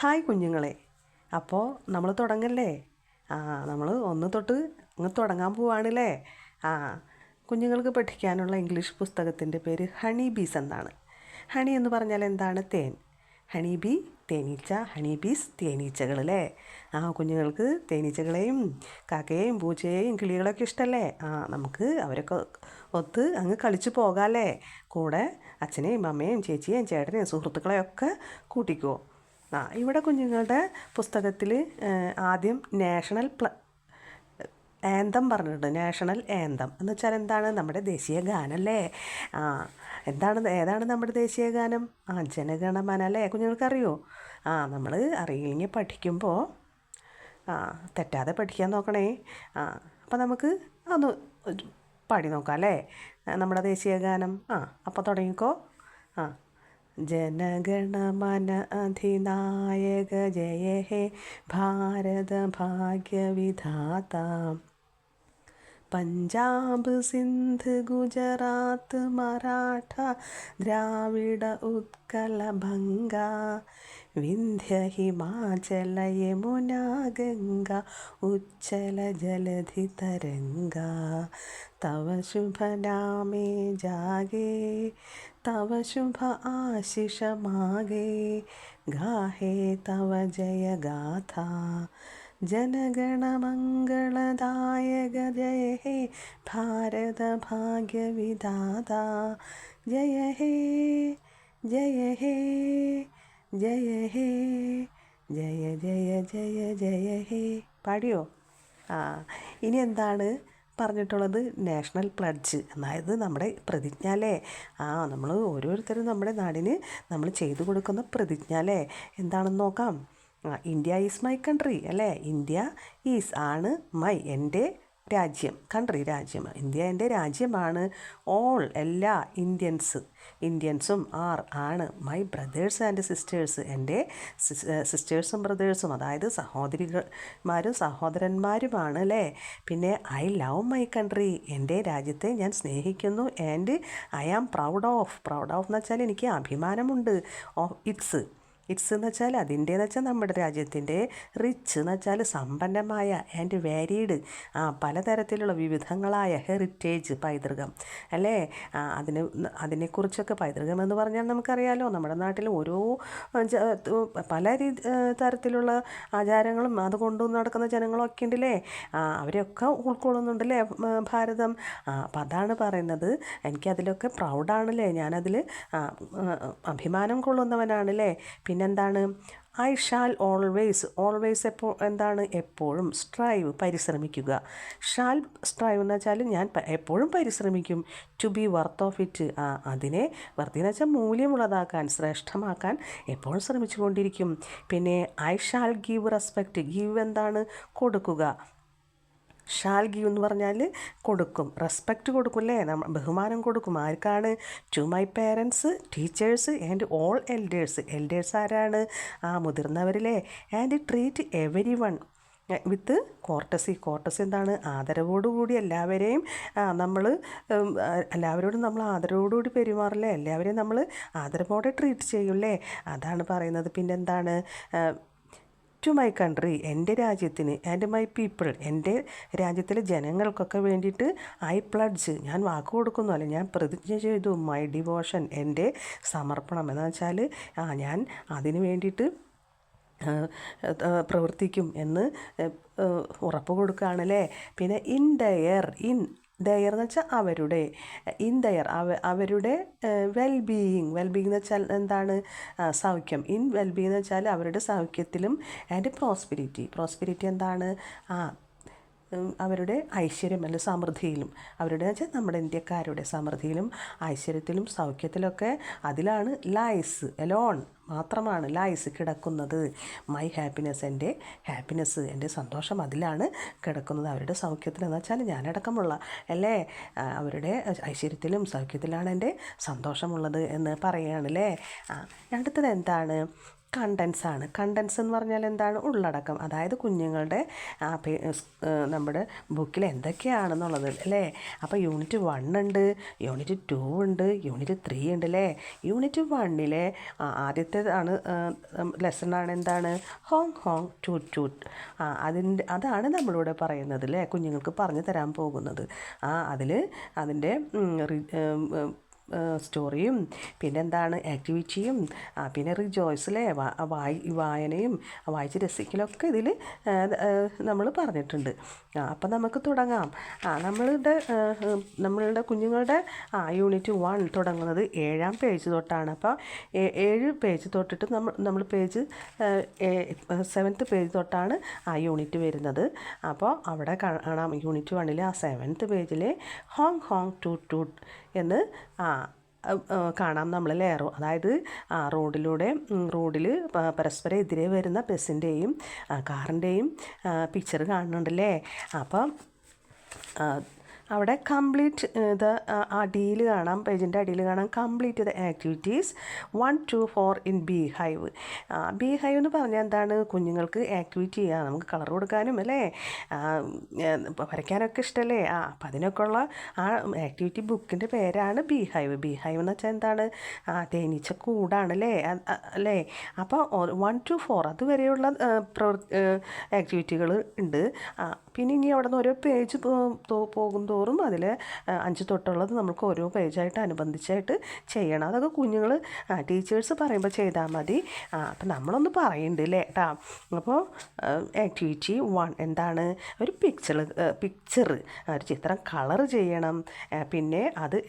Hi കുഞ്ഞുങ്ങളെ. അപ്പോൾ നമ്മൾ തുടങ്ങല്ലേ? നമ്മൾ ഒന്ന് തൊട്ട് അങ്ങ് തുടങ്ങാൻ പോവാണല്ലേ? ആ കുഞ്ഞുങ്ങൾക്ക് പഠിക്കാനുള്ള ഇംഗ്ലീഷ് പുസ്തകത്തിൻ്റെ പേര് ഹണി ബീസ് എന്നാണ്. ഹണി എന്ന് പറഞ്ഞാൽ എന്താണ്? തേൻ. ഹണി ബി തേനീച്ച, ഹണി ബീസ് തേനീച്ചകൾ അല്ലേ? കുഞ്ഞുങ്ങൾക്ക് തേനീച്ചകളെയും കാക്കയെയും പൂച്ചയെയും കിളികളൊക്കെ ഇഷ്ടമല്ലേ? നമുക്ക് അവരൊക്കെ ഒത്ത് അങ്ങ് കളിച്ച് പോകാമല്ലേ? കൂടെ അച്ഛനെയും അമ്മയും ചേച്ചിയെയും ചേട്ടനെയും സുഹൃത്തുക്കളെയൊക്കെ കൂട്ടിക്കുമോ? ഇവിടെ കുഞ്ഞുങ്ങളുടെ പുസ്തകത്തിൽ ആദ്യം നാഷണൽ ആന്തം പറഞ്ഞിട്ടുണ്ട്. നാഷണൽ ആന്തം എന്ന് വെച്ചാൽ എന്താണ്? നമ്മുടെ ദേശീയ ഗാനമല്ലേ? ഏതാണ് നമ്മുടെ ദേശീയ ഗാനം? ജനഗണമന അല്ലേ? കുഞ്ഞുങ്ങൾക്കറിയോ? നമ്മൾ അറിയില്ലെങ്കിൽ പഠിക്കുമ്പോൾ തെറ്റാതെ പഠിക്കാൻ നോക്കണേ. അപ്പോൾ നമുക്ക് ഒന്ന് പാടി നോക്കാം അല്ലേ? നമ്മുടെ ദേശീയ ഗാനം. അപ്പോൾ തുടങ്ങിക്കോ. जनगणमन अधिनायक जय हे भारत भाग्य विधाता पंजाब सिंध गुजरात मराठा द्राविड उत्कल भंगा विंध्य हिमाचल यमुना गंगा उच्चल जलधि तरंगा तव शुभ नामे जागे तव शुभ आशीष मागे गाहे तव जय गाथा जनगण मंगलदायक जय हे भारत भाग्य विधाता जय हे जय हे जय हे जय जय जय जय हे. പാടിയോ? ഇനി എന്താണ് പറഞ്ഞിട്ടുള്ളത്? നാഷണൽ പ്ലഡ്ജ്, അതായത് നമ്മുടെ പ്രതിജ്ഞ അല്ലേ? നമ്മൾ ഓരോരുത്തരും നമ്മുടെ നാടിന് നമ്മൾ ചെയ്തു കൊടുക്കുന്ന പ്രതിജ്ഞ അല്ലേ? എന്താണെന്ന് നോക്കാം. ഇന്ത്യ ഈസ് മൈ കൺട്രി അല്ലേ? ഇന്ത്യ ഈസ് ആണ് മൈ എൻ്റെ രാജ്യം, കൺട്രി രാജ്യം. ഇന്ത്യ എൻ്റെ രാജ്യമാണ്. ഓൾ എല്ലാ ഇന്ത്യൻസും ആണ് മൈ ബ്രദേഴ്സ് ആൻഡ് സിസ്റ്റേഴ്സ് എൻ്റെ സിസ്റ്റേഴ്സും ബ്രദേഴ്സും, അതായത് സഹോദരിമാരും സഹോദരന്മാരുമാണ് അല്ലേ? പിന്നെ ഐ ലവ് മൈ കൺട്രി, എൻ്റെ രാജ്യത്തെ ഞാൻ സ്നേഹിക്കുന്നു. And I am proud of എന്ന് വെച്ചാൽ എനിക്ക് അഭിമാനമുണ്ട്. ഓഫ് ഇറ്റ്സ് എന്ന് വെച്ചാൽ അതിൻ്റെന്ന് വെച്ചാൽ നമ്മുടെ രാജ്യത്തിൻ്റെ. റിച്ച് എന്ന് വെച്ചാൽ സമ്പന്നമായ. ആൻഡ് വാരീഡ് പലതരത്തിലുള്ള വിവിധങ്ങളായ. ഹെറിറ്റേജ് പൈതൃകം അല്ലേ? അതിനെക്കുറിച്ചൊക്കെ പൈതൃകം എന്ന് പറഞ്ഞാൽ നമുക്കറിയാലോ, നമ്മുടെ നാട്ടിൽ ഓരോ പല തരത്തിലുള്ള ആചാരങ്ങളും അത് കൊണ്ടു നടക്കുന്ന ജനങ്ങളൊക്കെ ഉണ്ടല്ലേ? അവരെയൊക്കെ ഉൾക്കൊള്ളുന്നുണ്ടല്ലേ ഭാരതം? അപ്പം അതാണ് പറയുന്നത്. എനിക്കതിലൊക്കെ പ്രൗഡാണല്ലേ, ഞാനതിൽ അഭിമാനം കൊള്ളുന്നവനാണല്ലേ. പിന്നെന്താണ്? ഐ ഷാൽ ഓൾവേസ് എന്താണ്? എപ്പോഴും. സ്ട്രൈവ് പരിശ്രമിക്കുക. സ്ട്രൈവ് എന്ന് വെച്ചാൽ ഞാൻ എപ്പോഴും പരിശ്രമിക്കും. To be worth of it അതിനെ വർത്തി എന്ന് വെച്ചാൽ മൂല്യമുള്ളതാക്കാൻ, ശ്രേഷ്ഠമാക്കാൻ എപ്പോഴും ശ്രമിച്ചുകൊണ്ടിരിക്കും. പിന്നെ I shall give respect. Give എന്താണ്? കൊടുക്കുക. ഷാൽ ഗീവ് എന്ന് പറഞ്ഞാൽ കൊടുക്കും, റെസ്പെക്റ്റ് കൊടുക്കും അല്ലേ? ബഹുമാനം കൊടുക്കും. ആർക്കാണ്? To my parents, teachers and all elders ആരാണ്? മുതിർന്നവരില്ലേ? And treat everyone with courtesy എന്താണ്? ആദരവോടുകൂടി എല്ലാവരോടും നമ്മൾ ആദരവോടുകൂടി പെരുമാറില്ലേ? എല്ലാവരെയും നമ്മൾ ആദരവോടെ ട്രീറ്റ് ചെയ്യൂല്ലേ? അതാണ് പറയുന്നത്. പിന്നെന്താണ്? ടു മൈ കൺട്രി, എൻ്റെ രാജ്യത്തിന്. ആൻഡ് മൈ പീപ്പിൾ, എൻ്റെ രാജ്യത്തിലെ ജനങ്ങൾക്കൊക്കെ വേണ്ടിയിട്ട് ഐ പ്ലഡ്ജ്, ഞാൻ വാക്ക് കൊടുക്കുന്നു, അല്ലെ ഞാൻ പ്രതിജ്ഞ ചെയ്തു. മൈ ഡിവോഷൻ, എൻ്റെ സമർപ്പണം എന്ന് വെച്ചാൽ ഞാൻ അതിന് വേണ്ടിയിട്ട് പ്രവർത്തിക്കും എന്ന് ഉറപ്പ് കൊടുക്കുകയാണല്ലേ. പിന്നെ ഇൻ ദയർ എന്ന് വെച്ചാൽ അവരുടെ. അവരുടെ വെൽബീയിങ് എന്ന് വെച്ചാൽ എന്താണ്? സൗഖ്യം. വെൽബീയിങ് എന്ന് വെച്ചാൽ അവരുടെ സൗഖ്യത്തിലും. ആൻഡ് പ്രോസ്പിരിറ്റി എന്താണ്? അവരുടെ ഐശ്വര്യം അല്ല സമൃദ്ധിയിലും. അവരുടെ വെച്ചാൽ നമ്മുടെ ഇന്ത്യക്കാരുടെ സമൃദ്ധിയിലും ഐശ്വര്യത്തിലും സൗഖ്യത്തിലൊക്കെ അതിലാണ് ലൈസ് എലോൺ മാത്രമാണ് ലൈസ് കിടക്കുന്നത്. മൈ ഹാപ്പിനെസ്, എൻ്റെ സന്തോഷം അതിലാണ് കിടക്കുന്നത്. അവരുടെ സൗഖ്യത്തിലെന്ന് വെച്ചാൽ ഞാനടക്കമുള്ള അല്ലേ? അവരുടെ ഐശ്വര്യത്തിലും സൗഖ്യത്തിലാണ് എൻ്റെ സന്തോഷമുള്ളത് എന്ന് പറയുകയാണല്ലേ. അടുത്തത് എന്താണ്? കണ്ടൻസ് ആണ്. കണ്ടൻസ് എന്ന് പറഞ്ഞാൽ എന്താണ്? ഉള്ളടക്കം. അതായത് കുഞ്ഞുങ്ങളുടെ നമ്മുടെ ബുക്കിൽ എന്തൊക്കെയാണെന്നുള്ളത് അല്ലേ. അപ്പോൾ യൂണിറ്റ് 1 ഉണ്ട്, യൂണിറ്റ് 2 ഉണ്ട്, യൂണിറ്റ് 3 ഉണ്ട് അല്ലേ. യൂണിറ്റ് 1-ലെ ആദ്യത്തേതാണ് ലെസണാണ് എന്താണ്? Honk honk toot toot. അതാണ് നമ്മളിവിടെ പറയുന്നത് അല്ലേ, കുഞ്ഞുങ്ങൾക്ക് പറഞ്ഞു തരാൻ പോകുന്നത്. അതിൽ അതിൻ്റെ സ്റ്റോറിയും പിന്നെന്താണ് ആക്ടിവിറ്റിയും പിന്നെ റിജോയ്സിലെ വായനയും വായിച്ച് രസിക്കലൊക്കെ ഇതിൽ നമ്മൾ പറഞ്ഞിട്ടുണ്ട്. അപ്പം നമുക്ക് തുടങ്ങാം. നമ്മളുടെ കുഞ്ഞുങ്ങളുടെ യൂണിറ്റ് 1 തുടങ്ങുന്നത് 7ാം പേജ് തൊട്ടാണ്. അപ്പോൾ 7 പേജ് തൊട്ടിട്ട് നമ്മൾ പേജ് 7th പേജ് തൊട്ടാണ് ആ യൂണിറ്റ് വരുന്നത്. അപ്പോൾ അവിടെ കാണാം യൂണിറ്റ് 1-ൽ 7th പേജിൽ ഹോങ് ഹോങ് ടൂട്ട് ടൂട്ട് എന്ന് കാണാം നമ്മൾ ലെയറോ. അതായത് റോഡിൽ പരസ്പരം എതിരെ വരുന്ന ബസ്സിൻ്റെയും കാറിൻ്റെയും പിക്ചർ കാണുന്നുണ്ടല്ലേ. അപ്പം അവിടെ കംപ്ലീറ്റ് അടിയിൽ കാണാം, പേജിൻ്റെ അടിയിൽ കാണാം complete the activities 1 to 4 in beehive. Beehive എന്ന് പറഞ്ഞാൽ എന്താണ്? കുഞ്ഞുങ്ങൾക്ക് ആക്ടിവിറ്റി ചെയ്യാം, നമുക്ക് കളർ കൊടുക്കാനും അല്ലേ, വരയ്ക്കാനൊക്കെ ഇഷ്ടമല്ലേ. അപ്പം അതിനൊക്കെ ഉള്ള ആ ആക്ടിവിറ്റി ബുക്കിൻ്റെ പേരാണ് ബീഹൈവ്. ബീഹൈവ് എന്ന് വെച്ചാൽ എന്താണ്? തേനീച്ച കൂടാണല്ലേ അല്ലേ. അപ്പോൾ 1 to 4 അതുവരെയുള്ള ആക്ടിവിറ്റികൾ ഉണ്ട്. പിന്നെ ഇനി അവിടെ നിന്ന് ഓരോ പേജ് പോകുന്തോറും അതിൽ 5 തൊട്ടുള്ളത് നമുക്ക് ഓരോ പേജായിട്ട് അനുബന്ധിച്ചായിട്ട് ചെയ്യണം. അതൊക്കെ കുഞ്ഞുങ്ങൾ ടീച്ചേഴ്സ് പറയുമ്പോൾ ചെയ്താൽ മതി. അപ്പം നമ്മളൊന്ന് പറയുന്നുണ്ട് അല്ലേ കേട്ടോ. അപ്പോൾ ആക്ടിവിറ്റി 1 എന്താണ്? ഒരു പിക്ചർ ഒരു ചിത്രം കളർ ചെയ്യണം. പിന്നെ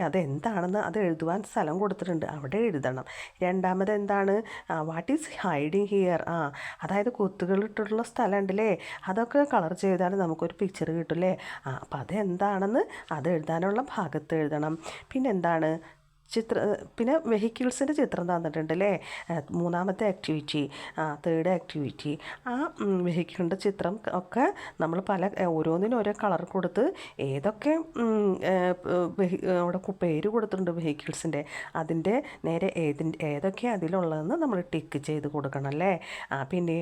അതെന്താണെന്ന് അത് എഴുതുവാൻ സ്ഥലം കൊടുത്തിട്ടുണ്ട്, അവിടെ എഴുതണം. രണ്ടാമത് എന്താണ്? What is hiding here. അതായത് കൊത്തുകളിട്ടുള്ള സ്ഥലം ഉണ്ടല്ലേ, അതൊക്കെ കളർ ചെയ്താൽ നമുക്കൊരു പിക്ചർ കിട്ടില്ലേ. അപ്പോൾ അതെന്താണെന്ന് അത് എഴുതാനുള്ള ഭാഗത്ത് എഴുതണം. പിന്നെന്താണ്? പിന്നെ വെഹിക്കിൾസിൻ്റെ ചിത്രം തന്നിട്ടുണ്ടല്ലേ. 3ാമത്തെ ആക്ടിവിറ്റി, 3rd ആക്ടിവിറ്റി. വെഹിക്കിളിൻ്റെ ചിത്രം ഒക്കെ നമ്മൾ ഓരോന്നിനും ഓരോ കളർ കൊടുത്ത് ഏതൊക്കെ അവിടെ പേര് കൊടുത്തിട്ടുണ്ട് വെഹിക്കിൾസിൻ്റെ, അതിൻ്റെ നേരെ ഏതൊക്കെ അതിലുള്ളതെന്ന് നമ്മൾ ടിക്ക് ചെയ്ത് കൊടുക്കണം അല്ലേ. പിന്നെ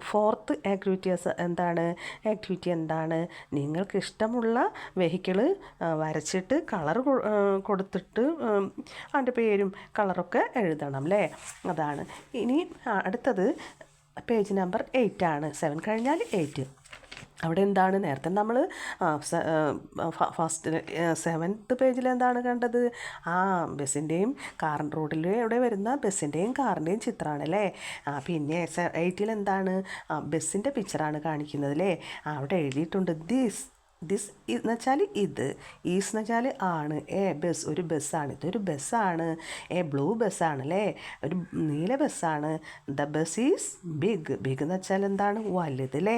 4th ആക്ടിവിറ്റീസ് എന്താണ്? നിങ്ങൾക്ക് ഇഷ്ടമുള്ള വെഹിക്കിള് വരച്ചിട്ട് കളർ കൊടുത്തിട്ട് അതിൻ്റെ പേരും കളറൊക്കെ എഴുതണം അല്ലേ. അതാണ്. ഇനി അടുത്തത് പേജ് നമ്പർ 8 ആണ്. 7 കഴിഞ്ഞാൽ 8. അവിടെ എന്താണ്? നേരത്തെ നമ്മൾ ഫസ്റ്റ് 7th പേജിൽ എന്താണ് കണ്ടത്? ബസ്സിൻ്റെയും റോഡിലൂടെ വരുന്ന ബസ്സിൻ്റെയും കാറിൻ്റെയും ചിത്രമാണ് അല്ലേ. പിന്നെ 8-ൽ എന്താണ്? ബസ്സിൻ്റെ പിക്ചറാണ് കാണിക്കുന്നത് അല്ലേ. അവിടെ എഴുതിയിട്ടുണ്ട് ദിസ് എന്ന് വെച്ചാൽ ഇത്, ഈസ് എന്ന് വെച്ചാൽ ആണ്, ബസ് ഒരു ബസ്സാണ്, ഇതൊരു ബസ്സാണ്, ബ്ലൂ ബസ്സാണ് അല്ലേ, ഒരു നീല ബസ്സാണ്. ദ ബസ് ഈസ് ബിഗ് എന്ന് വെച്ചാൽ എന്താണ്? വലുത് അല്ലേ.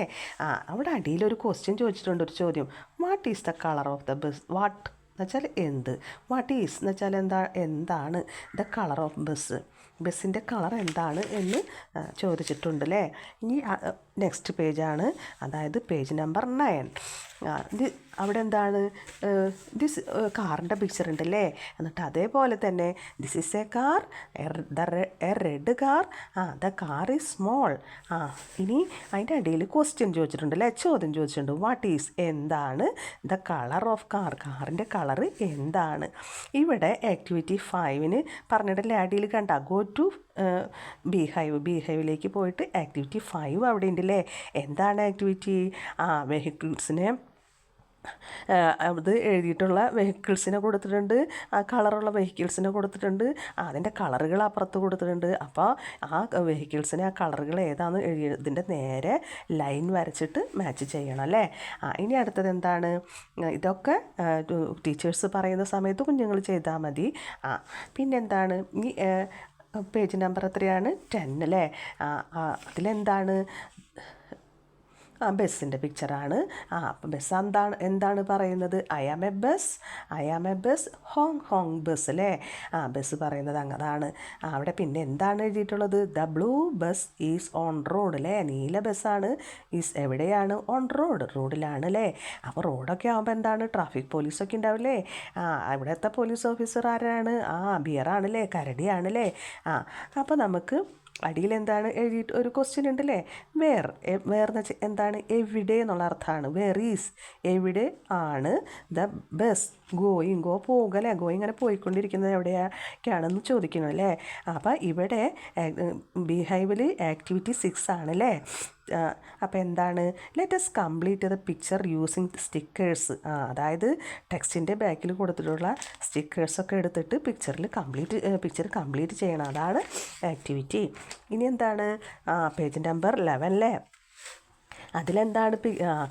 അവിടെ അടിയിലൊരു ക്വസ്റ്റ്യൻ ചോദിച്ചിട്ടുണ്ട്, ഒരു ചോദ്യം. What is the colour of the bus? What എന്ന് വെച്ചാൽ എന്ത്, വാട്ട് ഈസ് എന്ന് വെച്ചാൽ എന്താണ് ദ കളർ ഓഫ് ബസ്സിൻ്റെ കളർ എന്താണ് എന്ന് ചോദിച്ചിട്ടുണ്ട് അല്ലേ. ഇനി നെക്സ്റ്റ് പേജാണ്, അതായത് പേജ് നമ്പർ 9. അവിടെ എന്താണ്? കാറിൻ്റെ പിക്ചർ ഉണ്ടല്ലേ. എന്നിട്ട് അതേപോലെ തന്നെ this is A car, A red car, the car is small. ഇനി അതിൻ്റെ ഇടയിൽ ക്വസ്റ്റ്യൻ ചോദിച്ചിട്ടുണ്ട് അല്ലേ, ചോദ്യം ചോദിച്ചിട്ടുണ്ട്. വാട്ട് ഈസ് എന്താണ് ദ കളർ ഓഫ് കാറിൻ്റെ കളറ് എന്താണ്? ഇവിടെ ആക്ടിവിറ്റി 5-ന് പറഞ്ഞിട്ടല്ലേ അടിയിൽ കണ്ട ഗോ ടു ബീഹൈവിലേക്ക് പോയിട്ട് ആക്ടിവിറ്റി 5 അവിടെ ഉണ്ടല്ലേ. എന്താണ് ആക്ടിവിറ്റി? വെഹിക്കിൾസിനെ അത് എഴുതിയിട്ടുള്ള വെഹിക്കിൾസിനെ കൊടുത്തിട്ടുണ്ട്, കളറുള്ള വെഹിക്കിൾസിനെ കൊടുത്തിട്ടുണ്ട്, അതിൻ്റെ കളറുകൾ അപ്പുറത്ത് കൊടുത്തിട്ടുണ്ട്. അപ്പോൾ വെഹിക്കിൾസിനെ കളറുകൾ ഏതാണെന്ന് എഴുതിയതിൻ്റെ നേരെ ലൈൻ വരച്ചിട്ട് മാച്ച് ചെയ്യണം അല്ലേ. ഇനി അടുത്തത് എന്താണ്? ഇതൊക്കെ ടീച്ചേഴ്സ് പറയുന്ന സമയത്ത് കുഞ്ഞുങ്ങൾ ചെയ്താൽ മതി. പിന്നെന്താണ്? ഈ പേജ് നമ്പർ എത്രയാണ്? 10 അല്ലേ. അതിലെന്താണ്? ബസ്സിൻ്റെ പിക്ചറാണ്. അപ്പം ബസ് എന്താണ് പറയുന്നത്? I am a bus honk bus അല്ലേ. ബസ് പറയുന്നത് അതാണ്. അവിടെ പിന്നെ എന്താണ് എഴുതിയിട്ടുള്ളത്? The blue bus is on road അല്ലേ. നീല ബസ്സാണ്. ഈസ് എവിടെയാണ്? ഓൺ റോഡിലാണ് അല്ലേ. അപ്പോൾ റോഡൊക്കെ ആകുമ്പോൾ എന്താണ്? ട്രാഫിക് പോലീസൊക്കെ ഉണ്ടാവില്ലേ. ഇവിടുത്തെ പോലീസ് ഓഫീസർ ആരാണ്? ബിയറാണല്ലേ, കരടിയാണല്ലേ. അപ്പോൾ നമുക്ക് അടിയിൽ എന്താണ് എഴുതിയിട്ട് ഒരു ക്വസ്റ്റ്യൻ ഉണ്ടല്ലേ, വേർ എന്ന് വെച്ചാൽ എന്താണ്, എവിടെ എന്നുള്ള അർത്ഥമാണ്. വേർ ഈസ് എവിടെ ആണ് ദ ബസ് ഗോയിങ്, പോകല്ലേ, ഗോയിങ് ഇങ്ങനെ പോയിക്കൊണ്ടിരിക്കുന്നത് എവിടെയൊക്കെയാണെന്ന് ചോദിക്കുന്നു അല്ലേ. അപ്പം ഇവിടെ ബിഹൈവിൽ ആക്ടിവിറ്റി 6 ആണല്ലേ. അപ്പോൾ എന്താണ്, let's complete the picture using stickers. അതായത് ടെക്സ്റ്റിൻ്റെ ബാക്കിൽ കൊടുത്തിട്ടുള്ള സ്റ്റിക്കേഴ്സൊക്കെ എടുത്തിട്ട് പിക്ചർ കംപ്ലീറ്റ് ചെയ്യണം. അതാണ് ആക്ടിവിറ്റി. ഇനി എന്താണ്, പേജ് നമ്പർ 11 അല്ലേ. അതിലെന്താണ്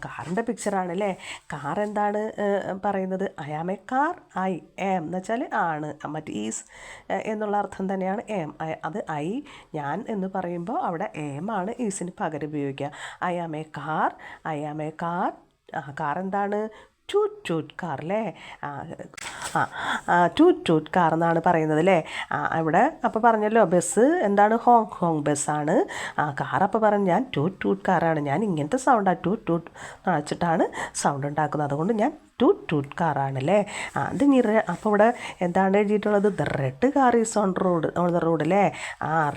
കാറിൻ്റെ പിക്ചറാണല്ലേ. കാർ എന്താണ് പറയുന്നത്, I am a car, I am എന്ന് വെച്ചാൽ ആണ്, മറ്റ് ഈസ് എന്നുള്ള അർത്ഥം തന്നെയാണ് എം. അത് ഞാൻ എന്ന് പറയുമ്പോൾ അവിടെ എം ആണ് ഈസിന് പകരം ഉപയോഗിക്കുക. I am a car, I am a car. Car എന്താണ്, ടൂട്ട് ടൂട്ട് കാർ അല്ലേ. ടൂട്ട് ടൂട്ട് കാർ എന്നാണ് പറയുന്നത് അല്ലേ. ഇവിടെ അപ്പോൾ പറഞ്ഞല്ലോ ബസ് എന്താണ്, ഹോങ് ഹോങ് ബസ്സാണ്. കാർ അപ്പോൾ പറഞ്ഞു ഞാൻ ടൂട്ട് ടൂട്ട് കാറാണ്, ഞാൻ ഇങ്ങനത്തെ സൗണ്ടാണ് ടൂട്ട് ടൂട്ട് വെച്ചിട്ടാണ് സൗണ്ട് ഉണ്ടാക്കുന്നത്, അതുകൊണ്ട് ഞാൻ ടൂട്ട് ടൂട്ട് കാറാണല്ലേ. അത് അപ്പോൾ ഇവിടെ എന്താണ് എഴുതിയിട്ടുള്ളത്, the red car is on the road അല്ലേ.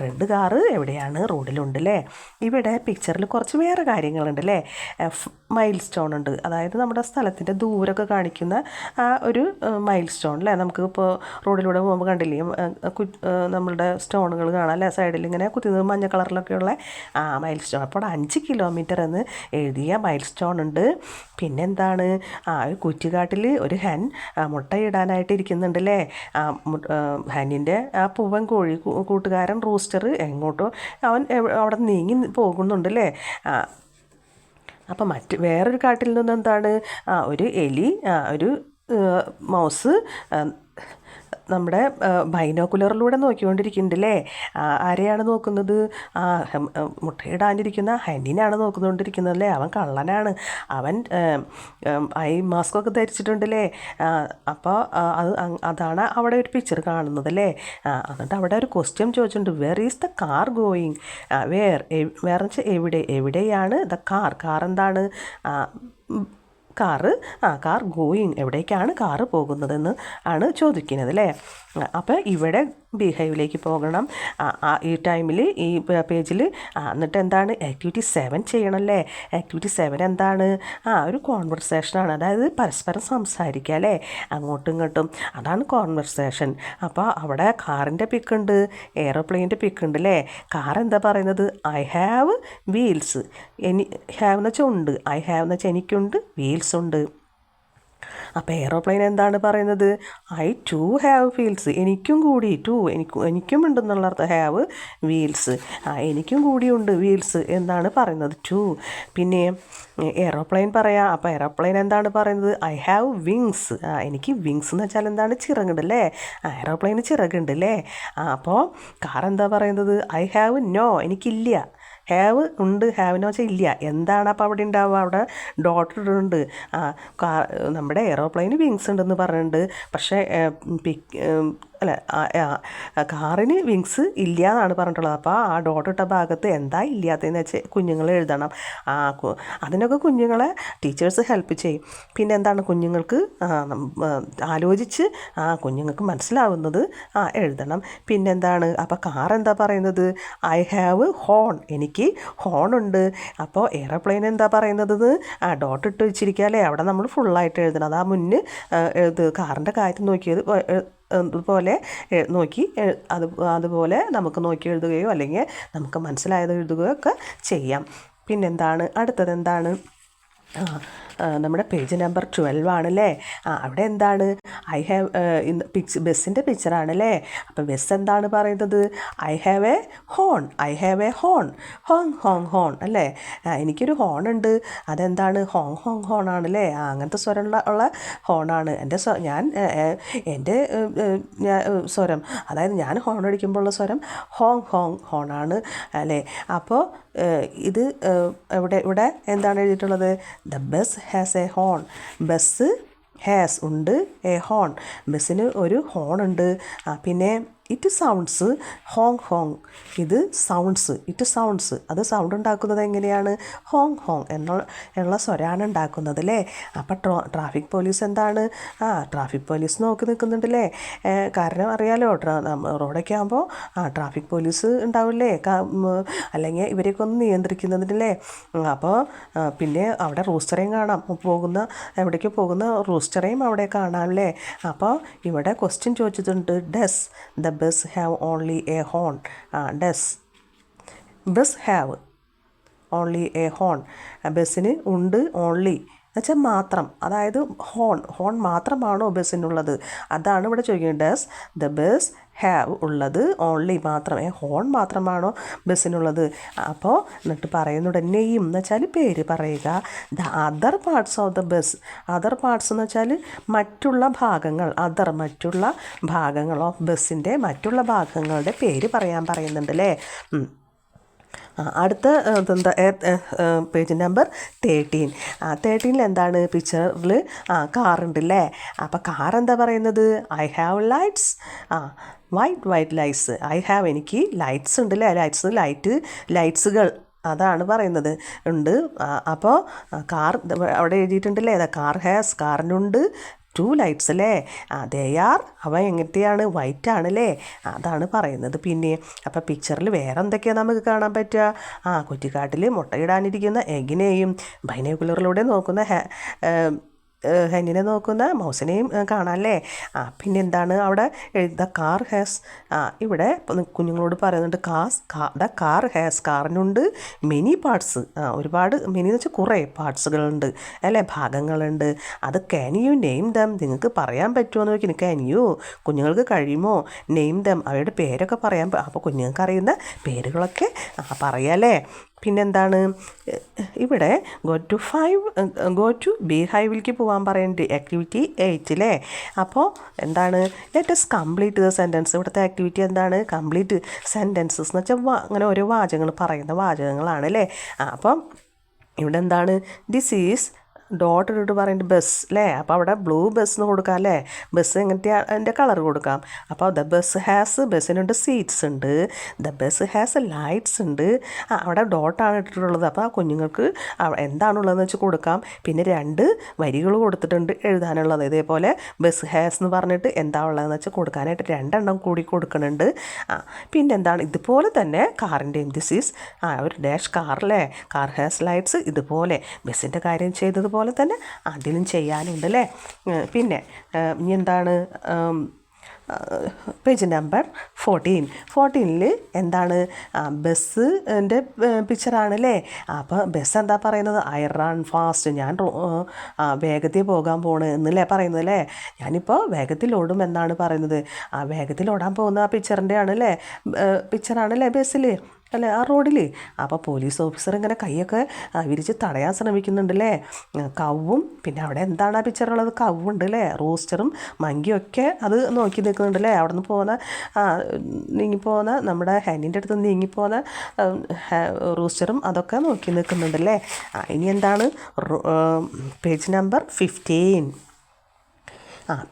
റെഡ് കാറ് എവിടെയാണ്, റോഡിലുണ്ട് അല്ലേ. ഇവിടെ പിക്ചറിൽ കുറച്ച് വേറെ കാര്യങ്ങളുണ്ട് അല്ലേ. മൈൽ സ്റ്റോൺ ഉണ്ട്, അതായത് നമ്മുടെ സ്ഥലത്തിൻ്റെ ദൂരമൊക്കെ കാണിക്കുന്ന ഒരു മൈൽ സ്റ്റോൺ അല്ലേ. നമുക്ക് ഇപ്പോൾ റോഡിലൂടെ പോകുമ്പോൾ കണ്ടില്ലേ നമ്മളുടെ സ്റ്റോണുകൾ കാണാം അല്ലേ, സൈഡിൽ ഇങ്ങനെ കുത്തിയത് മഞ്ഞ കളറിലൊക്കെയുള്ള മൈൽ സ്റ്റോൺ. അപ്പോൾ 5 കിലോമീറ്റർ എന്ന് എഴുതിയ മൈൽ സ്റ്റോൺ ഉണ്ട്. പിന്നെന്താണ്, കുറ്റിക്കാട്ടിൽ ഒരു ഹെൻ മുട്ടയിടാനായിട്ട് ഇരിക്കുന്നുണ്ട് അല്ലേ. ഹെന്നിൻ്റെ പൂവൻ കോഴി കൂട്ടുകാരൻ റൂസ്റ്റർ എങ്ങോട്ടോ അവൻ അവിടെ നീങ്ങി പോകുന്നുണ്ട് അല്ലേ. അപ്പം വേറൊരു കാട്ടിൽ നിന്ന് എന്താണ്, ഒരു എലി, ഒരു മൗസ് നമ്മുടെ ബൈനോക്കുലറിലൂടെ നോക്കിക്കൊണ്ടിരിക്കുന്നുണ്ട് അല്ലേ. ആരെയാണ് നോക്കുന്നത്, മുട്ടയിടാനിരിക്കുന്ന ഹെന്നിനാണ് നോക്കിക്കൊണ്ടിരിക്കുന്നത് അല്ലേ. അവൻ കള്ളനാണ്, അവൻ ഐ മാസ്കൊക്കെ ധരിച്ചിട്ടുണ്ടല്ലേ. അപ്പോൾ അതാണ് അവിടെ ഒരു പിക്ചർ കാണുന്നത് അല്ലേ. എന്നിട്ട് അവിടെ ഒരു ക്വസ്റ്റ്യൻ ചോദിച്ചിട്ടുണ്ട്, were is the car going. വേറെ വെച്ചാൽ എവിടെയാണ് ദ കാർ എന്താണ്, കാർ ഗോയിങ് എവിടേക്കാണ് കാറ് പോകുന്നതെന്ന് ആണ് ചോദിക്കുന്നത് അല്ലേ. അപ്പോൾ ഇവിടെ ബിഹൈവിലേക്ക് പോകണം ഈ ടൈമിൽ, ഈ പേജിൽ. എന്നിട്ട് എന്താണ്, ആക്ടിവിറ്റി 7 ചെയ്യണമല്ലേ. ആക്ടിവിറ്റി 7 എന്താണ്, ഒരു കോൺവെർസേഷനാണ്, അതായത് പരസ്പരം സംസാരിക്കുക അല്ലേ, അങ്ങോട്ടും ഇങ്ങോട്ടും, അതാണ് കോൺവെർസേഷൻ. അപ്പോൾ അവിടെ കാറിൻ്റെ പിക്കുണ്ട്, എയ്റോപ്ലെയിൻ്റെ പിക്കുണ്ട് അല്ലേ. കാർ എന്താ പറയുന്നത്, ഐ ഹാവ് വീൽസ്. ഹാവ് എന്ന് വെച്ചാൽ ഉണ്ട്, ഐ ഹാവ് എന്ന് വെച്ചാൽ എനിക്കുണ്ട്, വീൽസ് ഉണ്ട്. അപ്പോൾ എയ്റോപ്ലെയിൻ എന്താണ് പറയുന്നത്, ഐ ടു ഹാവ് വീൽസ്. എനിക്കും കൂടി, എനിക്കും ഉണ്ടെന്നുള്ള അർത്ഥം, ഹാവ് വീൽസ്, എനിക്കും കൂടിയുണ്ട് വീൽസ് എന്നാണ് പറയുന്നത്, ടു. പിന്നെ എയ്റോപ്ലെയിൻ പറയാം. അപ്പോൾ എയ്റോപ്ലെയിൻ എന്താണ് പറയുന്നത്, ഐ ഹാവ് വിങ്സ്. എനിക്ക് വിങ്സ് എന്ന് വെച്ചാൽ എന്താണ്, ചിറകുണ്ട് അല്ലേ. എയ്റോപ്ലെയിന് ചിറകുണ്ട് അല്ലേ. അപ്പോൾ കാർ എന്താ പറയുന്നത്, ഐ ഹാവ് നോ, എനിക്കില്ല. ഹാവ് ഉണ്ട്, ഹാവിനോ വെച്ചാൽ ഇല്ല. എന്താണ് അപ്പോൾ അവിടെ ഉണ്ടാവുക, അവിടെ ഡോട്ട് ഇടുന്നുണ്ട്. നമ്മുടെ എയ്റോപ്ലെയിന് വിങ്സ് ഉണ്ടെന്ന് പറഞ്ഞിട്ടുണ്ട്, പക്ഷേ അല്ല കാറിന് വിങ്സ് ഇല്ല എന്നാണ് പറഞ്ഞിട്ടുള്ളത്. അപ്പോൾ ആ ഡോട്ട് ഇട്ട ഭാഗത്ത് എന്താ ഇല്ലാത്തതെന്ന് വെച്ചാൽ കുഞ്ഞുങ്ങൾ എഴുതണം. അതിനൊക്കെ കുഞ്ഞുങ്ങളെ ടീച്ചേഴ്സ് ഹെൽപ്പ് ചെയ്യും. പിന്നെ എന്താണ്, കുഞ്ഞുങ്ങൾക്ക് ആലോചിച്ച് കുഞ്ഞുങ്ങൾക്ക് മനസ്സിലാവുന്നത് എഴുതണം. പിന്നെന്താണ്, അപ്പോൾ കാർ എന്താ പറയുന്നത്, ഐ ഹാവ് ഹോൺ, എനിക്ക് ഹോണുണ്ട്. അപ്പോൾ എയ്റോപ്ലെയിൻ എന്താ പറയുന്നത്, ഡോട്ട് ഇട്ട് വെച്ചിരിക്കുക അല്ലേ, അവിടെ നമ്മൾ ഫുള്ളായിട്ട് എഴുതണം. അത് മുന്നേ കാറിൻ്റെ കാര്യം നോക്കിയത് അതുപോലെ നോക്കി അതുപോലെ നമുക്ക് നോക്കി എഴുതുകയോ അല്ലെങ്കിൽ നമുക്ക് മനസ്സിലായത് എഴുതുകയോ ഒക്കെ ചെയ്യാം. പിന്നെന്താണ്, അടുത്തത് എന്താണ്, നമ്മുടെ പേജ് നമ്പർ 12 ആണല്ലേ. അവിടെ എന്താണ്, ഐ ഹാവ് ബസ്സിൻ്റെ പിക്ചറാണല്ലേ. അപ്പോൾ ബസ് എന്താണ് പറയുന്നത്, I have A horn, I have A horn, Hong Hong horn അല്ലേ. എനിക്കൊരു ഹോണുണ്ട്, അതെന്താണ്, ഹോങ് ഹോങ് ഹോൺ ആണല്ലേ. അങ്ങനത്തെ സ്വരമുള്ള ഹോണാണ് എൻ്റെ സ്വരം, അതായത് ഞാൻ ഹോൺ അടിക്കുമ്പോഴുള്ള സ്വരം ഹോങ് ഹോങ് ഹോണാണ് അല്ലേ. അപ്പോൾ ഇത് ഇവിടെ എന്താണ് എഴുതിയിട്ടുള്ളത്, the bus has A horn. Bus has ഉണ്ട്, എ ഹോൺ, ബസ്സിന് ഒരു ഹോണുണ്ട്. പിന്നെ ഇറ്റ് സൗണ്ട്സ് ഹോങ് ഹോങ്. ഇത് സൗണ്ട്സ് അത് സൗണ്ട് ഉണ്ടാക്കുന്നത് എങ്ങനെയാണ്? ഹോങ് ഹോങ് എന്നുള്ള സ്വരമാണ് ഉണ്ടാക്കുന്നത് അല്ലേ. അപ്പം ട്രാഫിക് പോലീസ് എന്താണ്? ട്രാഫിക് പോലീസ് നോക്കി നിൽക്കുന്നുണ്ടല്ലേ. കാരണം അറിയാലോ, റോഡൊക്കെ ആകുമ്പോൾ ട്രാഫിക് പോലീസ് ഉണ്ടാവില്ലേ, അല്ലെങ്കിൽ ഇവരെയൊക്കെ ഒന്ന് നിയന്ത്രിക്കുന്നുണ്ടല്ലേ. അപ്പോൾ പിന്നെ അവിടെ റൂസ്റ്ററേയും കാണാം, എവിടേക്ക് പോകുന്ന റൂസ്റ്ററേയും അവിടെ കാണാമല്ലേ. അപ്പോൾ ഇവിടെ ക്വസ്റ്റ്യൻ ചോദിച്ചിട്ടുണ്ട്, does the bus have only A horn? Does bus have only A horn? ബസ്സിന് ഉണ്ട് ഓൺലി എന്നുവെച്ചാൽ മാത്രം, അതായത് ഹോൺ മാത്രമാണോ ബസ്സിനുള്ളത്? അതാണ് ഇവിടെ ചോദിക്കുന്നത്. ഡസ് ദ ബസ് ഹാവ് ഉള്ളത് ഓൺലി മാത്രം, ഹോൺ മാത്രമാണോ ബസ്സിനുള്ളത്? അപ്പോൾ എന്നിട്ട് പറയുന്നുണ്ട് നെയിം എന്ന് വെച്ചാൽ പേര് പറയുക. The other parts of the bus. Other parts എന്ന് വെച്ചാൽ മറ്റുള്ള ഭാഗങ്ങൾ, മറ്റുള്ള ഭാഗങ്ങൾ ഓഫ് ബസ്സിൻ്റെ മറ്റുള്ള ഭാഗങ്ങളുടെ പേര് പറയാൻ പറയുന്നുണ്ട് അല്ലേ. അടുത്ത പേജ് നമ്പർ 13. 13 എന്താണ്? പിക്ചറിൽ കാറുണ്ടല്ലേ. അപ്പോൾ കാർ എന്താ പറയുന്നത്? I have lights. White lights. എനിക്ക് ലൈറ്റ്സ് ഉണ്ട് അല്ലേ. ലൈറ്റ്സുകൾ അതാണ് പറയുന്നത് ഉണ്ട്. അപ്പോൾ കാർ അവിടെ എഴുതിയിട്ടുണ്ടല്ലേ. കാറിനുണ്ട് 2 ലൈറ്റ്സ് അല്ലേ. അവ എങ്ങനത്തെയാണ്? വൈറ്റ് ആണല്ലേ. അതാണ് പറയുന്നത്. പിന്നെ അപ്പോൾ പിക്ചറിൽ വേറെ എന്തൊക്കെയാണ് നമുക്ക് കാണാൻ പറ്റുക? കുറ്റിക്കാട്ടിൽ മുട്ടയിടാനിരിക്കുന്ന എഗിനെയും ബൈനോക്കുലറിലൂടെ നോക്കുന്ന ഹെന്നിനെ നോക്കുന്ന മൗസിനെയും കാണാമല്ലേ. പിന്നെ എന്താണ് അവിടെ ദ കാർ ഹാസ്. ഇവിടെ കുഞ്ഞുങ്ങളോട് പറയുന്നുണ്ട് ദ കാർ ഹാസ്. കാറിനുണ്ട് മെനി പാർട്സ്. ഒരുപാട്, മെനി എന്ന് വെച്ചാൽ കുറേ പാർട്സുകളുണ്ട് അല്ലേ, ഭാഗങ്ങളുണ്ട്. അത് ക്യാൻ യു നെയിം ദം? നിങ്ങൾക്ക് പറയാൻ പറ്റുമോ എന്ന് ചോദിക്കുന്നു. ക്യാൻ യു, കുഞ്ഞുങ്ങൾക്ക് കഴിയുമോ? നെയിം ദം, അവരുടെ പേരൊക്കെ പറയാൻ. അപ്പോൾ കുഞ്ഞുങ്ങൾക്ക് അറിയുന്ന പേരുകളൊക്കെ പറയാമല്ലേ. പിന്നെന്താണ് ഇവിടെ ഗോ ടു ബി ഹൈവിലേക്ക് പോകാൻ പറയുന്നുണ്ട്. ആക്ടിവിറ്റി 8 അല്ലേ. അപ്പോൾ എന്താണ്? Let's complete the sentence. ഇവിടുത്തെ ആക്ടിവിറ്റി എന്താണ്? കംപ്ലീറ്റ് സെൻറ്റൻസസ് എന്ന് വെച്ചാൽ അങ്ങനെ ഓരോ വാചകങ്ങൾ പറയുന്ന വാചകങ്ങളാണ് അല്ലേ. അപ്പം ഇവിടെ എന്താണ്? ദിസ് ഈസ് ഡോട്ട് ഇട്ട് പറയുന്നത് ബസ് അല്ലേ. അപ്പോൾ അവിടെ ബ്ലൂ ബസ് എന്ന് കൊടുക്കാം അല്ലേ. ബസ് എങ്ങനത്തെ അതിൻ്റെ കളർ കൊടുക്കാം. അപ്പോൾ ദ ബസ് ഹാസ്, ബസ്സിനുണ്ട് സീറ്റ്സ് ഉണ്ട്. ദ ബസ് ഹാസ് ലൈറ്റ്സ് ഉണ്ട്. അവിടെ ഡോട്ടാണ് ഇട്ടിട്ടുള്ളത്. അപ്പോൾ കുഞ്ഞുങ്ങൾക്ക് എന്താണുള്ളതെന്ന് വെച്ച് കൊടുക്കാം. പിന്നെ 2 വരികൾ കൊടുത്തിട്ടുണ്ട് എഴുതാനുള്ളത്. ഇതേപോലെ ബസ് ഹാസ് എന്ന് പറഞ്ഞിട്ട് എന്താ ഉള്ളതെന്ന് വെച്ചാൽ കൊടുക്കാനായിട്ട് 2 എണ്ണം കൂടി കൊടുക്കുന്നുണ്ട്. പിന്നെന്താണ്? ഇതുപോലെ തന്നെ കാറിൻ്റെയും ദിസ് ഈസ് ഒരു ഡാഷ് കാർ അല്ലേ. Car has lights. ഇതുപോലെ ബസ്സിൻ്റെ കാര്യം ചെയ്തതുപോലെ തന്നെ അതിലും ചെയ്യാനുണ്ട് അല്ലേ. പിന്നെ ഇനി എന്താണ്? പേജ് നമ്പർ 14 എന്താണ്? ബസ്സിൻ്റെ പിക്ചറാണല്ലേ. അപ്പോൾ ബസ് എന്താ പറയുന്നത്? I run fast. ഞാൻ വേഗത്തിൽ പോകാൻ പോണ് എന്നല്ലേ പറയുന്നത് അല്ലേ. ഞാനിപ്പോൾ വേഗത്തിൽ ഓടും എന്നാണ് പറയുന്നത്. വേഗത്തിൽ ഓടാൻ പോകുന്ന പിക്ചറിൻ്റെ പിക്ചറാണല്ലേ ബസ്സിൽ അല്ലേ, ആ റോഡിൽ. അപ്പോൾ പോലീസ് ഓഫീസർ ഇങ്ങനെ കൈയൊക്കെ വിരിച്ച് തടയാൻ ശ്രമിക്കുന്നുണ്ടല്ലേ. കൗവും പിന്നെ അവിടെ എന്താണ് ആ പിക്ചറുള്ളത്? കവുണ്ട് അല്ലേ. റൂസ്റ്ററും മങ്കിയും ഒക്കെ അത് നോക്കി നിൽക്കുന്നുണ്ടല്ലേ. അവിടെ നിന്ന് നീങ്ങിപ്പോകുന്ന നമ്മുടെ ഹെന്നിൻ്റെ അടുത്ത് നീങ്ങിപ്പോകുന്ന റൂസ്റ്ററും അതൊക്കെ നോക്കി നിൽക്കുന്നുണ്ടല്ലേ. ഇനി എന്താണ്? Page number 15.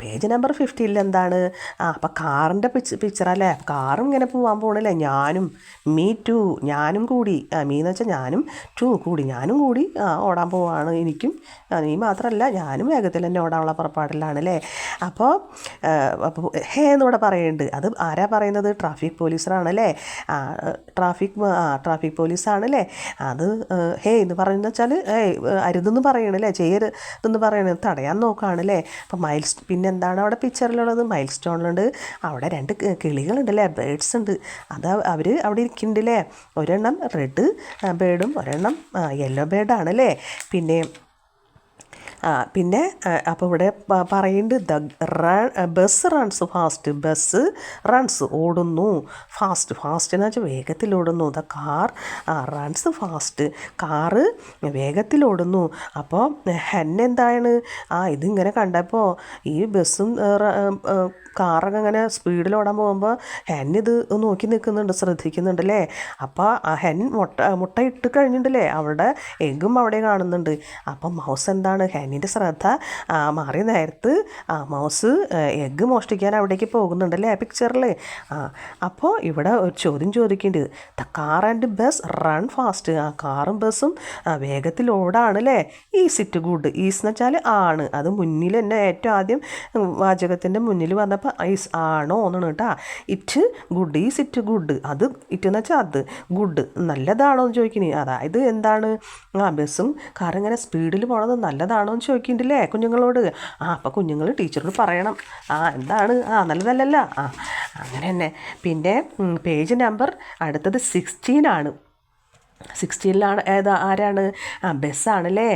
പേജ് നമ്പർ 15 എന്താണ്? അപ്പം കാറിൻ്റെ പിക്ചറല്ലേ. കാറും ഇങ്ങനെ പോകാൻ പോകണല്ലേ. മീ ടു, ഞാനും കൂടി. മീ എന്ന് വെച്ചാൽ ഞാനും, ടു കൂടി, ഞാനും കൂടി ഓടാൻ പോവാണ്. എനിക്കും, നീ മാത്രമല്ല ഞാനും വേഗത്തിൽ തന്നെ ഓടാനുള്ള പുറപ്പാടിലാണല്ലേ. അപ്പോൾ ഹേ എന്നിവിടെ പറയുന്നുണ്ട്. അത് ആരാ പറയുന്നത്? ട്രാഫിക് പോലീസറാണല്ലേ. ട്രാഫിക് പോലീസാണല്ലേ. അത് ഹേ എന്ന് പറയുന്നത് വെച്ചാൽ അരുതെന്ന് പറയണല്ലേ, ചെയ്യരുതെന്ന് പറയണത്, തടയാൻ നോക്കുകയാണല്ലേ. അപ്പം പിന്നെ എന്താണ് അവിടെ പിക്ചറിലുള്ളത്? മൈൽ സ്റ്റോണിലുണ്ട്. അവിടെ 2 കിളികളുണ്ടല്ലേ, ബേഡ്സ് ഉണ്ട്. അത് അവർ അവിടെ ഇരിക്കുന്നുണ്ടല്ലേ. ഒരെണ്ണം റെഡ് ബേഡും ഒരെണ്ണം യെല്ലോ ബേഡാണല്ലേ. പിന്നെ അപ്പോൾ ഇവിടെ പറയുന്നുണ്ട് bus runs fast. Bus runs ഓടുന്നു. ഫാസ്റ്റ് എന്ന് വെച്ചാൽ വേഗത്തിൽ ഓടുന്നു. The car runs fast. Car വേഗത്തിൽ ഓടുന്നു. അപ്പോൾ ഹെന്നെന്താണ്? ഇതിങ്ങനെ കണ്ടപ്പോൾ ഈ ബസ്സും കാറൊക്കെ അങ്ങനെ സ്പീഡിൽ ഓടാൻ പോകുമ്പോൾ ഹെൻ ഇത് നോക്കി നിൽക്കുന്നുണ്ട്, ശ്രദ്ധിക്കുന്നുണ്ട് അല്ലേ. അപ്പോൾ ആ ഹെൻ മുട്ട ഇട്ട് കഴിഞ്ഞിട്ടുണ്ടല്ലേ, അവളുടെ എഗ്ഗും അവിടെ കാണുന്നുണ്ട്. അപ്പം മൗസ് എന്താണ്, ഹെന്നിൻ്റെ ശ്രദ്ധ മാറിയ നേരത്ത് മൗസ് എഗ്ഗ് മോഷ്ടിക്കാൻ അവിടേക്ക് പോകുന്നുണ്ടല്ലേ പിക്ചറിൽ. അപ്പോൾ ഇവിടെ ഒരു ചോദ്യം ചോദിക്കേണ്ടത്, the car and bus run fast. ആ കാറും ബസ്സും വേഗത്തിൽ ഓടാണല്ലേ. Is it good. ഈസ് എന്ന് വെച്ചാൽ ആണ്. അത് മുന്നിൽ തന്നെ ഏറ്റവും ആദ്യം വാചകത്തിൻ്റെ മുന്നിൽ വന്നപ്പോൾ ഈസ് ആണോ എന്നാണ് കേട്ടോ. It good, is it good. അത് ഇറ്റ് എന്ന് വെച്ചാൽ അത്, ഗുഡ് നല്ലതാണോ എന്ന് ചോദിക്കണേ. അതായത് എന്താണ്, ബസ്സും കാറും ഇങ്ങനെ സ്പീഡിൽ പോണത് നല്ലതാണോ എന്ന് ചോദിക്കുന്നുണ്ടല്ലേ കുഞ്ഞുങ്ങളോട്. അപ്പോൾ കുഞ്ഞുങ്ങൾ ടീച്ചറോട് പറയണം എന്താണ് നല്ലതല്ലല്ല. അങ്ങനെ തന്നെ. പിന്നെ പേജ് നമ്പർ അടുത്തത് 16 ആണ്. 16 ആരാണ്, ബസ്സാണല്ലേ.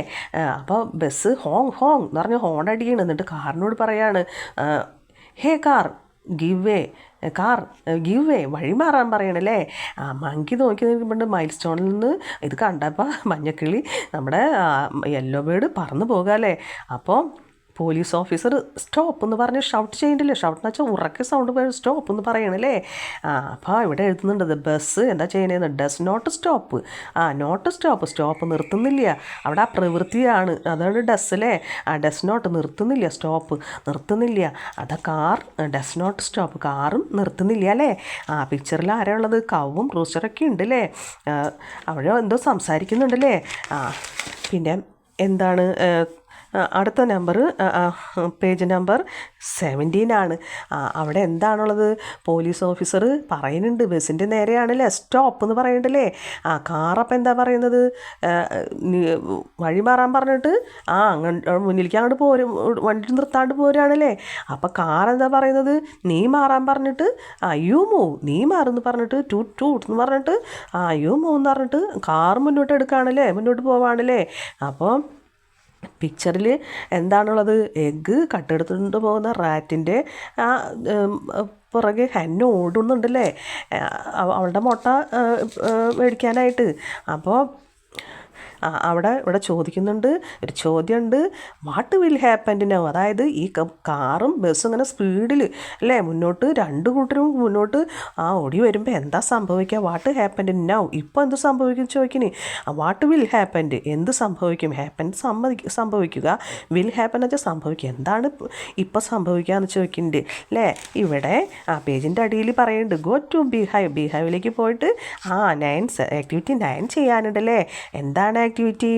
അപ്പോൾ ബസ് ഹോങ് ഹോങ് എന്ന് പറഞ്ഞ് ഹോൺ അടിക്കണം. എന്നിട്ട് കാറിനോട് പറയാണ്, hey car give way, car give way, വഴി മാറാൻ പറയണല്ലേ. മങ്കി നോക്കി നിൽക്കുമ്പോൾ മൈൽ സ്റ്റോണിൽ നിന്ന് ഇത് കണ്ടപ്പോൾ മഞ്ഞക്കിളി നമ്മുടെ യെല്ലോ ബേർഡ് പറന്ന് പോകാമല്ലേ. അപ്പോൾ പോലീസ് ഓഫീസർ സ്റ്റോപ്പ് എന്ന് പറഞ്ഞ് ഷൗട്ട് ചെയ്യണ്ടല്ലേ. ഷൗട്ട് എന്ന് വെച്ചാൽ ഉറക്കെ സൗണ്ട് പോയി സ്റ്റോപ്പ് എന്ന് പറയണല്ലേ. അപ്പോൾ ഇവിടെ എഴുതുന്നുണ്ട് ബസ് എന്താ ചെയ്യണേന്ന്, does not stop. Not stop, stop നിർത്തുന്നില്ല. അവിടെ ആ പ്രവൃത്തിയാണ്, അതാണ് ഡസ് അല്ലേ. ഡസ് നോട്ട് നിർത്തുന്നില്ല, സ്റ്റോപ്പ് നിർത്തുന്നില്ല. അതാ കാർ ഡസ് നോട്ട് സ്റ്റോപ്പ്, കാറും നിർത്തുന്നില്ല അല്ലേ. പിക്ചറിൽ ആരാ ഉള്ളത്, കവും റൂസ്റ്ററൊക്കെ ഉണ്ട് അല്ലേ. അവിടെ എന്തോ സംസാരിക്കുന്നുണ്ടല്ലേ. പിന്നെ എന്താണ് അടുത്ത നമ്പർ, പേജ് നമ്പർ 17 ആണ്. അവിടെ എന്താണുള്ളത്, പോലീസ് ഓഫീസർ പറയുന്നുണ്ട് ബസ്സിൻ്റെ നേരെയാണല്ലേ സ്റ്റോപ്പ് എന്ന് പറയുന്നുണ്ടല്ലേ. കാറപ്പം എന്താ പറയുന്നത്, വഴി മാറാൻ പറഞ്ഞിട്ട് മുന്നിലേക്ക് അങ്ങോട്ട് പോരും, വണ്ടി നിർത്താണ്ട് പോരുകയാണല്ലേ. അപ്പം കാർ എന്താ പറയുന്നത്, നീ മാറാൻ പറഞ്ഞിട്ട് യു മൂവ്, നീ മാറുമെന്ന് പറഞ്ഞിട്ട് ടൂട്ട് എന്ന് പറഞ്ഞിട്ട് യു മൂവ് എന്ന് പറഞ്ഞിട്ട് കാർ മുന്നോട്ട് എടുക്കുകയാണല്ലേ, മുന്നോട്ട് പോവാണല്ലേ. അപ്പോൾ പിക്ചറിൽ എന്താണുള്ളത്, എഗ്ഗ് കട്ടെടുത്തുകൊണ്ട് പോകുന്ന റാറ്റിൻ്റെ പുറകെ ഹെന്ന് ഓടുന്നുണ്ടല്ലേ അവളുടെ മുട്ട മേടിക്കാനായിട്ട്. അപ്പോൾ ഇവിടെ ചോദിക്കുന്നുണ്ട്, ഒരു ചോദ്യമുണ്ട്, വാട്ട് വിൽ ഹാപ്പൻ നൗ. അതായത് ഈ കാറും ബസ്സും ഇങ്ങനെ സ്പീഡിൽ അല്ലേ മുന്നോട്ട്, രണ്ട് കൂട്ടരും മുന്നോട്ട് ഓടി വരുമ്പോൾ എന്താ സംഭവിക്കുക, വാട്ട് ഹാപ്പൻ നൗ, ഇപ്പോൾ എന്ത് സംഭവിക്കും ചോദിക്കണേ. വാട്ട് വിൽ ഹാപ്പൻ, എന്ത് സംഭവിക്കും, ഹാപ്പൻ സംഭവിക്കുക, വിൽ ഹാപ്പൻ വെച്ചാൽ സംഭവിക്കുക, എന്താണ് ഇപ്പോൾ സംഭവിക്കുക എന്ന് ചോദിക്കുന്നുണ്ട് അല്ലേ. ഇവിടെ പേജിൻ്റെ അടിയിൽ പറയുന്നുണ്ട്, ഗോ ടു ബിഹൈവ്, ബിഹൈവിലേക്ക് പോയിട്ട് 9 ആക്ടിവിറ്റി 9 ചെയ്യാനുണ്ടല്ലേ. എന്താണ് activity,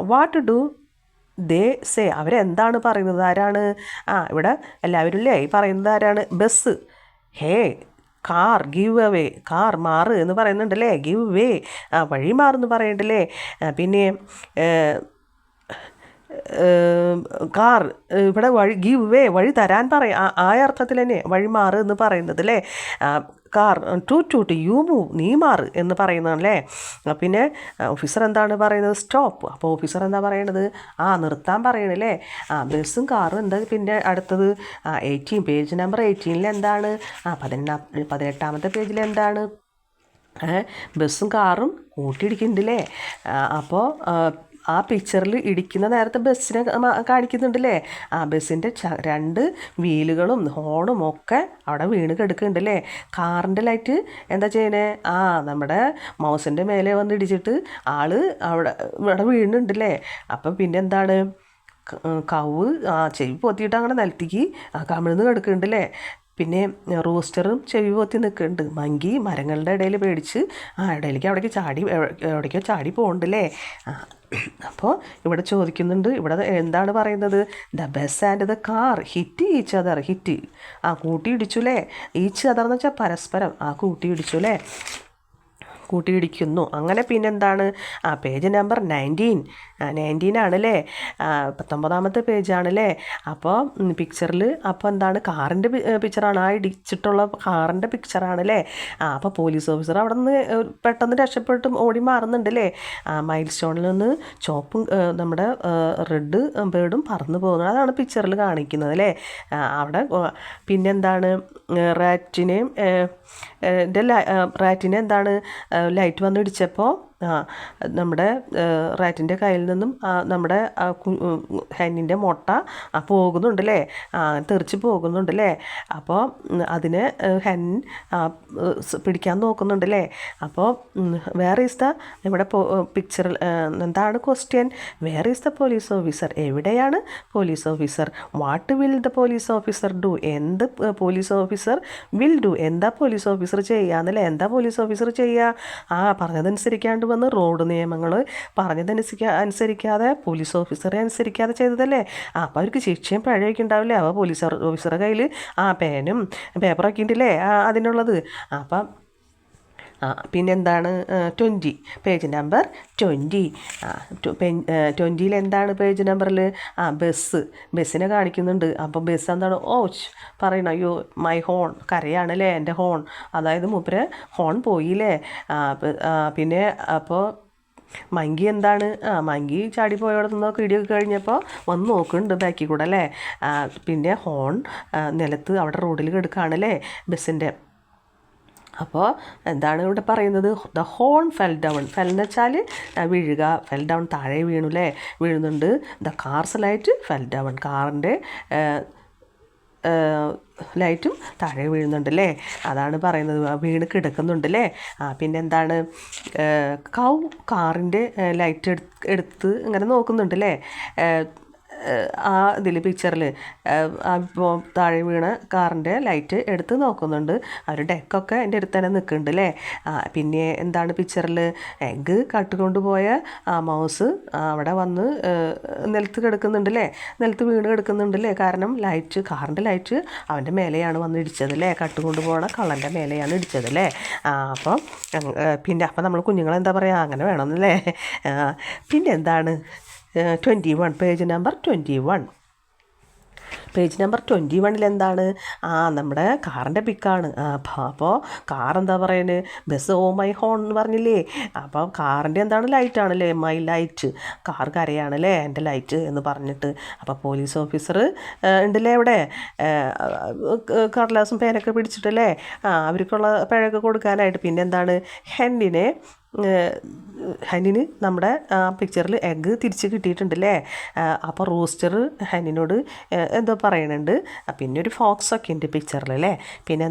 what do they say, അവരെന്താണ് പറയുന്നത്, ആരാണ് ഇവിടെ എല്ലാവരും അല്ലേ ഈ പറയുന്നത് ആരാണ്, ബസ്. ഹേ കാർ ഗിവ് അവേ, കാർ മാറ് എന്ന് പറയുന്നുണ്ടല്ലേ, ഗിവ് വേ വഴി മാറെന്ന് പറയുന്നുണ്ടല്ലേ. പിന്നെ കാർ ഇവിടെ വഴി ഗിവ് വേ വഴി തരാൻ പറയും, ആ അർത്ഥത്തിൽ തന്നെ വഴി മാറ് എന്ന് പറയുന്നത് അല്ലേ. കാർ ടൂട്ട് യു മൂവ്, നീ മാറ് എന്ന് പറയുന്നതല്ലേ. പിന്നെ ഓഫീസർ എന്താണ് പറയുന്നത്, സ്റ്റോപ്പ്. അപ്പോൾ ഓഫീസർ എന്താ പറയണത്, നിർത്താൻ പറയണല്ലേ. ബസ്സും കാറും എന്താ പിന്നെ അടുത്തത് 18, പേജ് നമ്പർ 18 എന്താണ്, 18ാമത്തെ പേജിൽ എന്താണ്, ബസ്സും കാറും കൂട്ടിയിടിക്കുന്നുണ്ടല്ലേ. അപ്പോൾ ആ പിക്ചറിൽ ഇടിക്കുന്ന നേരത്തെ ബസ്സിനെ കാണിക്കുന്നുണ്ടല്ലേ. ബസ്സിൻ്റെ 2 വീലുകളും ഹോണും ഒക്കെ അവിടെ വീണ് കിടക്കുന്നുണ്ടല്ലേ. കാറിൻ്റെ ലൈറ്റ് എന്താ ചെയ്യണേ, നമ്മുടെ മൗസിൻ്റെ മേലെ വന്ന് ഇടിച്ചിട്ട് ഇവിടെ വീണുണ്ടല്ലേ. അപ്പം പിന്നെ എന്താണ്, കവ് ചെവി പൊത്തിയിട്ട് അങ്ങനെ നിലത്തേക്ക് കമിഴ്ന്ന് കിടക്കുന്നുണ്ടല്ലേ. പിന്നെ റൂസ്റ്ററും ചെവി പൊത്തി നിൽക്കുന്നുണ്ട്. മങ്കി മരങ്ങളുടെ ഇടയിൽ പേടിച്ച് ഇടയിലേക്ക് എവിടേക്കോ ചാടി പോകുന്നുണ്ടല്ലേ. അപ്പോൾ ഇവിടെ ചോദിക്കുന്നുണ്ട്, ഇവിടെ എന്താണ് പറയുന്നത്, the bus and the car hit each other, hit കൂട്ടി ഇടിച്ചു അല്ലേ. ഈച്ച് അതർ എന്ന് വെച്ചാൽ പരസ്പരം കൂട്ടി ഇടിച്ചു അല്ലേ, കൂട്ടിയിടിക്കുന്നു. അങ്ങനെ പിന്നെന്താണ്, പേജ് നമ്പർ 19 ആണല്ലേ, 19ാമത്തെ പേജാണല്ലേ. അപ്പോൾ പിക്ചറിൽ അപ്പോൾ എന്താണ്, കാറിൻ്റെ പിക്ചറാണ്, ഇടിച്ചിട്ടുള്ള കാറിൻ്റെ പിക്ചറാണല്ലേ. അപ്പോൾ പോലീസ് ഓഫീസർ അവിടെ നിന്ന് പെട്ടെന്ന് രക്ഷപ്പെട്ട് ഓടി മാറുന്നുണ്ടല്ലേ. മൈൽ സ്റ്റോണിൽ നിന്ന് ചോപ്പും നമ്മുടെ റെഡ് ബേർഡും പറന്നു പോകുന്നത്, അതാണ് പിക്ചറിൽ കാണിക്കുന്നത് അല്ലേ. അവിടെ പിന്നെന്താണ്, റാറ്റിനെ എന്താണ് ലൈറ്റ് വന്ന് ഇടിച്ചപ്പോൾ നമ്മുടെ റാറ്റിൻ്റെ കയ്യിൽ നിന്നും നമ്മുടെ ഹെന്നിൻ്റെ മുട്ട പോകുന്നുണ്ടല്ലേ, തെറിച്ച് പോകുന്നുണ്ടല്ലേ. അപ്പോൾ അതിനെ ഹെൻ പിടിക്കാൻ നോക്കുന്നുണ്ടല്ലേ. അപ്പോൾ വേർ ഈസ് ദ ഇവിടെ പിക്ചറിൽ എന്താണ് question, where is the police officer, എവിടെയാണ് police officer. What will the police officer do, എന്ത് പോലീസ് ഓഫീസർ വിൽ ഡു, എന്താ പോലീസ് ഓഫീസർ ചെയ്യാന്നല്ലേ. എന്താ പോലീസ് ഓഫീസർ ചെയ്യുക, പറഞ്ഞതനുസരിക്കാണ്ട് വന്ന് റോഡ് നിയമങ്ങൾ അനുസരിക്കാതെ പോലീസ് ഓഫീസറെ അനുസരിക്കാതെ ചെയ്തതല്ലേ. അപ്പോൾ അവർക്ക് ശിക്ഷയും പഴയൊക്കെ ഉണ്ടാവില്ലേ. അപ്പോൾ പോലീസ് ഓഫീസറുടെ കയ്യിൽ പേനും പേപ്പറൊക്കെ ഉണ്ടല്ലേ അതിനുള്ളത്. അപ്പം പിന്നെന്താണ് 20, പേജ് നമ്പർ 20. 20 എന്താണ് പേജ് നമ്പറിൽ ബസ്സിനെ കാണിക്കുന്നുണ്ട്. അപ്പോൾ ബസ് എന്താണ് പറയണം, അയ്യോ മൈ ഹോൺ, കരയാണല്ലേ എൻ്റെ ഹോൺ, അതായത് മൂപ്പരെ ഹോൺ പോയില്ലേ. പിന്നെ അപ്പോൾ മങ്കി എന്താണ്, മങ്കി ചാടി പോയോടത്തുനിന്ന് കിടിയൊക്കെ കഴിഞ്ഞപ്പോൾ വന്ന് നോക്കുന്നുണ്ട് ബാക്കിൽ കൂടെ അല്ലേ. പിന്നെ ഹോൺ നിലത്ത് അവിടെ റോഡിൽ കിടക്കുകയാണല്ലേ ബസ്സിൻ്റെ. അപ്പോൾ എന്താണ് ഇവിടെ പറയുന്നത്, the horn fell down, fell എന്ന് വെച്ചാൽ വീഴുക, ഫെൽ ഡൗൺ താഴെ വീണു അല്ലേ, വീഴുന്നുണ്ട്. The car's light fell down, കാറിൻ്റെ ലൈറ്റും താഴെ വീഴുന്നുണ്ടല്ലേ, അതാണ് പറയുന്നത്, വീണ് കിടക്കുന്നുണ്ടല്ലേ. പിന്നെന്താണ്, കൗ കാറിൻ്റെ ലൈറ്റ് എടുത്ത് ഇങ്ങനെ നോക്കുന്നുണ്ടല്ലേ. ഇതിൽ പിക്ചറിൽ താഴെ വീണ കാറിൻ്റെ ലൈറ്റ് എടുത്ത് നോക്കുന്നുണ്ട്. അവർ ഡെക്കൊക്കെ എൻ്റെ അടുത്ത് തന്നെ നിൽക്കുന്നുണ്ട് അല്ലേ. പിന്നെ എന്താണ് പിക്ചറിൽ, എഗ്ഗ് കട്ടുകൊണ്ടുപോയ മൗസ് അവിടെ വന്ന് നിലത്ത് കിടക്കുന്നുണ്ടല്ലേ, നിലത്ത് വീണ് കിടക്കുന്നുണ്ടല്ലേ. കാരണം കാറിൻ്റെ ലൈറ്റ് അവൻ്റെ മേലെയാണ് വന്ന് ഇടിച്ചതല്ലേ, കട്ടുകൊണ്ടുപോകണ കള്ളൻ്റെ മേലെയാണ് ഇടിച്ചതല്ലേ. അപ്പം നമ്മൾ കുഞ്ഞുങ്ങളെന്താ പറയുക, അങ്ങനെ വേണമെന്നല്ലേ. പിന്നെ എന്താണ് 21, പേജ് നമ്പർ 21. പേജ് നമ്പർ 21 എന്താണ്, നമ്മുടെ കാറിൻ്റെ പിക്കാണ്. അപ്പോൾ കാറെന്താ പറയുന്നത്, ബസ് മൈ ഹോൺ എന്ന് പറഞ്ഞില്ലേ. അപ്പോൾ കാറിൻ്റെ എന്താണ്, ലൈറ്റാണല്ലേ, മൈ ലൈറ്റ്, കാർ കരയാണല്ലേ എൻ്റെ ലൈറ്റ് എന്ന് പറഞ്ഞിട്ട്. അപ്പോൾ പോലീസ് ഓഫീസർ ഉണ്ടല്ലേ ഇവിടെ, കടലാസും പേനൊക്കെ പിടിച്ചിട്ടല്ലേ അവർക്കുള്ള പിഴയൊക്കെ കൊടുക്കാനായിട്ട്. പിന്നെ എന്താണ്, ഹെന്നിന് നമ്മുടെ പിക്ചറിൽ എഗ്ഗ് തിരിച്ച് കിട്ടിയിട്ടുണ്ടല്ലേ. അപ്പോൾ റൂസ്റ്റർ ഹെന്നിനോട് എന്തോ പറയുന്നുണ്ട്. പിന്നെ ഒരു ഫോക്സൊക്കെ ഉണ്ട് പിക്ചറിലല്ലേ. പിന്നെ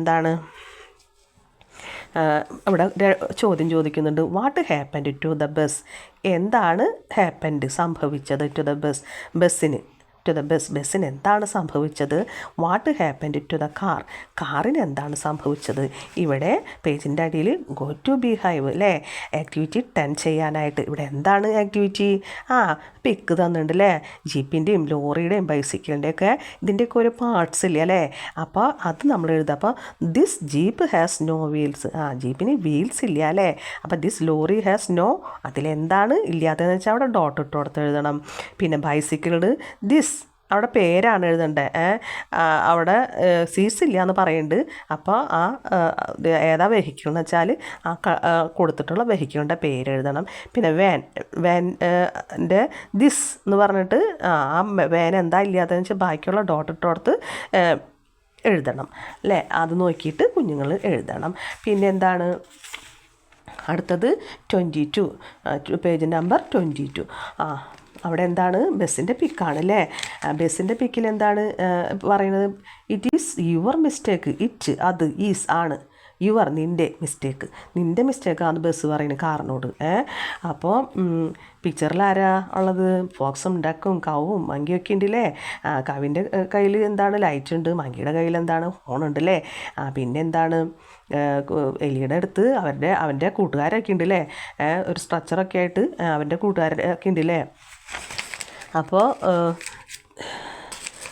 ഇവിടെ ചോദ്യം ചോദിക്കുന്നുണ്ട്, what happened to the bus, എന്താണ് സംഭവിച്ചത് ടു ദ ബസ്സിന് ബസ്സിന് എന്താണ് സംഭവിച്ചത്. വാട്ട് ഹാപ്പൻഡ് ടു ദ കാറിന് എന്താണ് സംഭവിച്ചത്. ഇവിടെ പേജിൻ്റെ അടിയിൽ ഗോ ടു ബിഹൈവ് അല്ലേ, ആക്ടിവിറ്റി 10 ചെയ്യാനായിട്ട്. ഇവിടെ എന്താണ് ആക്ടിവിറ്റി, പിക്ക് തന്നിട്ടുണ്ട് അല്ലേ, ജീപ്പിൻ്റെയും ലോറിയുടെയും ബൈസിക്കിളിൻ്റെയൊക്കെ ഇതിൻ്റെയൊക്കെ ഒരു പാർട്സ് ഇല്ല അല്ലേ. അപ്പോൾ അത് നമ്മൾ എഴുതുക. അപ്പോൾ this jeep has no wheels, ജീപ്പിന് വീൽസ് ഇല്ല അല്ലേ. അപ്പോൾ ദിസ് ലോറി ഹാസ് നോ, അതിലെന്താണ് ഇല്ലാത്തതെന്ന് വെച്ചാൽ അവിടെ ഡോട്ട് ഇട്ട് കൊടുത്ത് എഴുതണം. പിന്നെ ബൈസിക്കിളിന് ദിസ്, അവിടെ പേരാണ് എഴുതേണ്ടത്. അവിടെ സീസ് ഇല്ല എന്ന് പറയുന്നുണ്ട്. അപ്പോൾ ഏതാ വെഹിക്കിൾ എന്ന് വെച്ചാൽ കൊടുത്തിട്ടുള്ള വെഹിക്കിളിൻ്റെ പേര് എഴുതണം. പിന്നെ വാൻ്റെ ദിസ് എന്ന് പറഞ്ഞിട്ട് വാൻ എന്താ ഇല്ലാത്തതെന്ന് വെച്ചാൽ ബാക്കിയുള്ള ഡോട്ട് ഇട്ട് കൊടുത്ത് എഴുതണം അല്ലേ. അത് നോക്കിയിട്ട് കുഞ്ഞുങ്ങൾ എഴുതണം. പിന്നെ എന്താണ് അടുത്തത് 22, പേജ് നമ്പർ 22. അവിടെ എന്താണ്, ബസ്സിൻ്റെ പിക്കാണ് അല്ലേ. ബസ്സിൻ്റെ പിക്കിൽ എന്താണ് പറയുന്നത്, ഇറ്റ് ഈസ് യുവർ മിസ്റ്റേക്ക്, അത് ഈസ് ആണ്, യുവർ നിൻ്റെ മിസ്റ്റേക്കാണ് ബസ് പറയുന്നത് കാറിനോട്. അപ്പോൾ പിക്ചറിൽ ആരാ ഉള്ളത്, ഫോക്സും ഡക്കും കവും മങ്കിയൊക്കെ ഉണ്ടല്ലേ. കവിൻ്റെ കയ്യിൽ എന്താണ്, ലൈറ്റ് ഉണ്ട്, മങ്കിയുടെ കയ്യിൽ എന്താണ്, ഹോണുണ്ട് അല്ലേ. പിന്നെ എന്താണ്, എലിയുടെ അടുത്ത് അവൻ്റെ കൂട്ടുകാരൊക്കെ ഉണ്ടല്ലേ, ഒരു സ്ട്രക്ചറൊക്കെ ആയിട്ട് അവൻ്റെ കൂട്ടുകാരൊക്കെ ഉണ്ടല്ലേ. അപ്പോൾ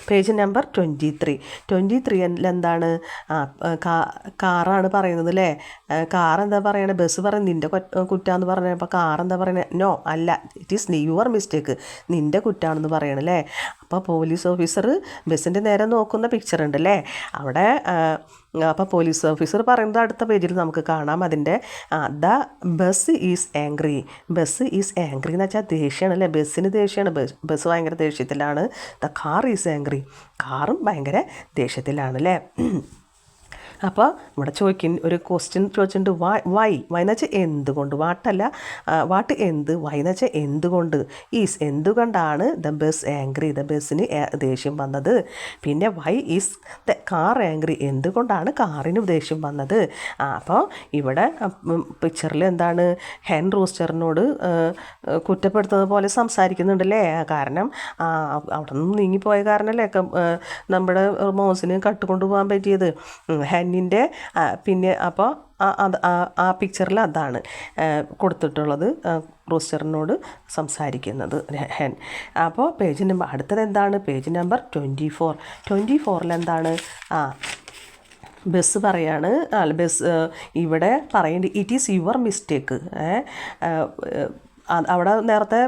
പേജ് നമ്പർ 23 എന്താണ്, കാറാണ് പറയുന്നത് അല്ലേ. കാറെന്താ പറയണത്, ബസ് പറയുന്നത് നിൻ്റെ കുറ്റാന്ന് പറഞ്ഞപ്പോൾ കാറെന്താ പറയുന്നത്, നോ അല്ല, ഇറ്റ് ഈസ് യുവർ മിസ്റ്റേക്ക്, നിൻ്റെ കുറ്റാണെന്ന് പറയണല്ലേ. അപ്പോൾ പോലീസ് ഓഫീസർ ബസ്സിൻ്റെ നേരെ നോക്കുന്ന പിക്ചർ ഉണ്ടല്ലേ അവിടെ. അപ്പോൾ പോലീസ് ഓഫീസർ പറയുന്നത് അടുത്ത പേജിൽ നമുക്ക് കാണാം. അതിൻ്റെ ദ ബസ് ഈസ് ആംഗ്രി എന്ന് വെച്ചാൽ ദേഷ്യമാണ് അല്ലേ, ബസ്സിന് ദേഷ്യമാണ്, ബസ് ഭയങ്കര ദേഷ്യത്തിലാണ്. ദ കാർ ഈസ് ആംഗ്രി, കാറും ഭയങ്കര ദേഷ്യത്തിലാണ് അല്ലേ. അപ്പോൾ ഇവിടെ ഒരു ക്വസ്റ്റ്യൻ ചോദിച്ചിട്ടുണ്ട് വൈ എന്ന് വെച്ചാൽ എന്തുകൊണ്ട്, വാട്ടല്ല, വാട്ട് എന്ത്, വൈ എന്ന് വെച്ചാൽ എന്തുകൊണ്ട്, ഈസ് എന്തുകൊണ്ടാണ് ദ ബസ് ആംഗ്രി, ദ ബസ്സിന് ദേഷ്യം വന്നത്, പിന്നെ why is the car angry എന്തുകൊണ്ടാണ് കാറിന് ദേഷ്യം വന്നത്. അപ്പോൾ ഇവിടെ പിക്ചറിൽ എന്താണ് ഹെൻ റൂസ്റ്ററിനോട് കുറ്റപ്പെടുത്തുന്നത് പോലെ സംസാരിക്കുന്നുണ്ടല്ലേ. കാരണം അവിടെ നിന്ന് നീങ്ങിപ്പോയ കാരണമല്ലേ നമ്മുടെ മൗസിന് കട്ടുകൊണ്ടു പോകാൻ പറ്റിയത്. ഹെന്നിൻ്റെ പിന്നെ അപ്പോൾ ആ പിക്ചറിൽ അതാണ് കൊടുത്തിട്ടുള്ളത്, റൂസ്റ്ററിനോട് സംസാരിക്കുന്നത് ഹെൻ. അപ്പോൾ പേജ് നമ്പർ അടുത്തത് എന്താണ്, പേജ് നമ്പർ 24 എന്താണ്, ബസ് പറയാണ്, ഇവിടെ പറയുന്നുണ്ട് ഇറ്റ് ഈസ് യുവർ മിസ്റ്റേക്ക്. അവിടെ നേരത്തെ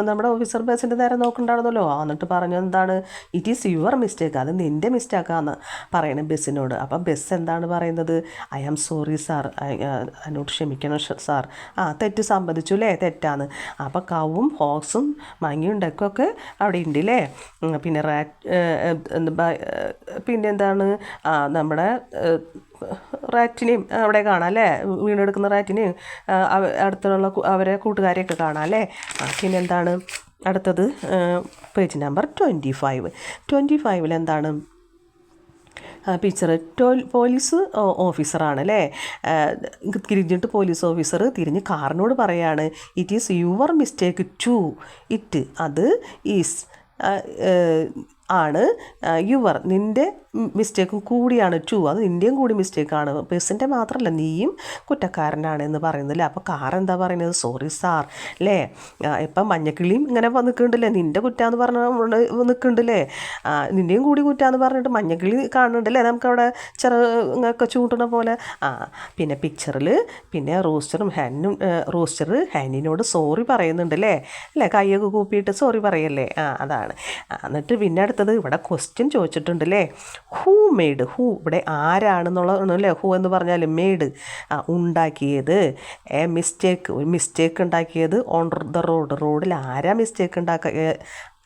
നമ്മുടെ ഓഫീസർ ബസ്സിൻ്റെ നേരെ നോക്കണ്ടായിരുന്നല്ലോ, എന്നിട്ട് പറഞ്ഞു എന്താണ്, ഇറ്റ് ഈസ് യുവർ മിസ്റ്റേക്ക്, അത് നിൻ്റെ മിസ്റ്റേക്കാന്ന് പറയണേ ബസ്സിനോട്. അപ്പം ബസ് എന്താണ് പറയുന്നത്, ഐ ആം സോറി സാർ, എന്നോട് ക്ഷമിക്കണം സാർ, തെറ്റ് സംബന്ധിച്ചു അല്ലേ, തെറ്റാന്ന്. അപ്പോൾ കവും ഹോക്സും മങ്ങിയും ഡെക്കൊക്കെ അവിടെ ഉണ്ട് അല്ലേ. പിന്നെ പിന്നെന്താണ് നമ്മുടെ റാറ്റിനെയും അവിടെ കാണാം അല്ലേ, വീണെടുക്കുന്ന റാറ്റിനെയും അടുത്തുള്ള അവരെ കൂട്ടുകാരെയൊക്കെ കാണാം അല്ലേ. പിന്നെന്താണ് അടുത്തത് പേജ് നമ്പർ 25 എന്താണ് പിക്ചർ, പോലീസ് ഓഫീസറാണ് അല്ലേ. തിരിഞ്ഞിട്ട് പോലീസ് ഓഫീസർ തിരിഞ്ഞ് കാറിനോട് പറയാണ് it is your mistake too, it അത് ഈസ് ആണ്, യുവർ നിൻ്റെ മിസ്റ്റേക്കും കൂടിയാണ്, ടു അത് നിൻ്റെയും കൂടി മിസ്റ്റേക്കാണ്, ബസ്സിൻ്റെ മാത്രമല്ല നീയും കുറ്റക്കാരനാണ് എന്ന് പറയുന്നില്ല. അപ്പോൾ കാർ എന്താ പറയുന്നത്, സോറി സാർ അല്ലേ. ഇപ്പം മഞ്ഞക്കിളിയും ഇങ്ങനെ നിൽക്കുന്നുണ്ടല്ലേ, നിൻ്റെ കുറ്റാന്ന് പറഞ്ഞ നിൽക്കുന്നുണ്ടല്ലേ, നിൻ്റെയും കൂടി കുറ്റാന്ന് പറഞ്ഞിട്ട് മഞ്ഞക്കിളി കാണുന്നുണ്ടല്ലേ നമുക്കവിടെ ചെറുങ്ങൊക്കെ ചൂട്ടണ പോലെ. പിന്നെ പിക്ചറിൽ പിന്നെ റൂസ്റ്റർ ഹെന്നിനോട് സോറി പറയുന്നുണ്ടല്ലേ അല്ലേ, കൈയൊക്കെ കൂപ്പിയിട്ട് സോറി പറയല്ലേ, അതാണ്. എന്നിട്ട് പിന്നെ അടുത്തത് ഇവിടെ ക്വസ്റ്റ്യൻ ചോദിച്ചിട്ടുണ്ടല്ലേ, ഹൂ മെയ്ഡ്, ഹൂ ഇവിടെ ആരാണെന്നുള്ളതല്ലേ, ഹൂ എന്ന് പറഞ്ഞാൽ മെയ്ഡ് ഉണ്ടാക്കിയത്, ഒരു മിസ്റ്റേക്ക് ഉണ്ടാക്കിയത് ഓൺ ദ റോഡിൽ ആരാ മിസ്റ്റേക്ക്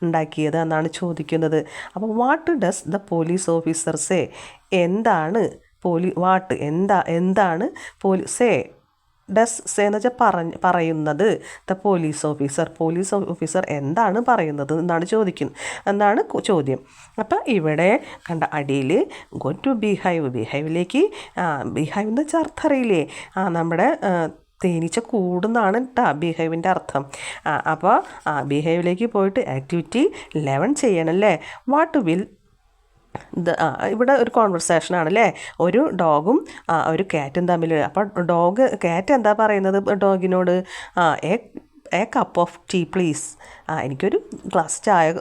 ഉണ്ടാക്കിയത് എന്നാണ് ചോദിക്കുന്നത്. അപ്പോൾ what does the police officer say, എന്താണ് എന്താണ് സേ, ഡസ് സേ എന്ന് വെച്ചാൽ പറയുന്നത്, ദ പോലീസ് ഓഫീസർ എന്താണ് പറയുന്നത് എന്നാണ് ചോദ്യം. അപ്പം ഇവിടെ കണ്ട അടിയിൽ ഗോ ടു ബിഹൈവിലേക്ക്, ബിഹൈവ് എന്ന് വെച്ചാൽ അർത്ഥം അറിയില്ലേ, നമ്മുടെ തേനീച്ച കൂടുന്നാണ് കേട്ടോ ബിഹൈവിൻ്റെ അർത്ഥം. അപ്പോൾ ബിഹൈവിലേക്ക് പോയിട്ട് ആക്ടിവിറ്റി 11 ചെയ്യണമല്ലേ. വാട്ട് വിൽ ഇവിടെ ഒരു കോൺവെർസേഷനാണല്ലേ, ഒരു ഡോഗും ഒരു കാറ്റും തമ്മിൽ. അപ്പോൾ കാറ്റ് എന്താ പറയുന്നത് ഡോഗിനോട്, a cup of tea please, എനിക്കൊരു ഗ്ലാസ് ചായ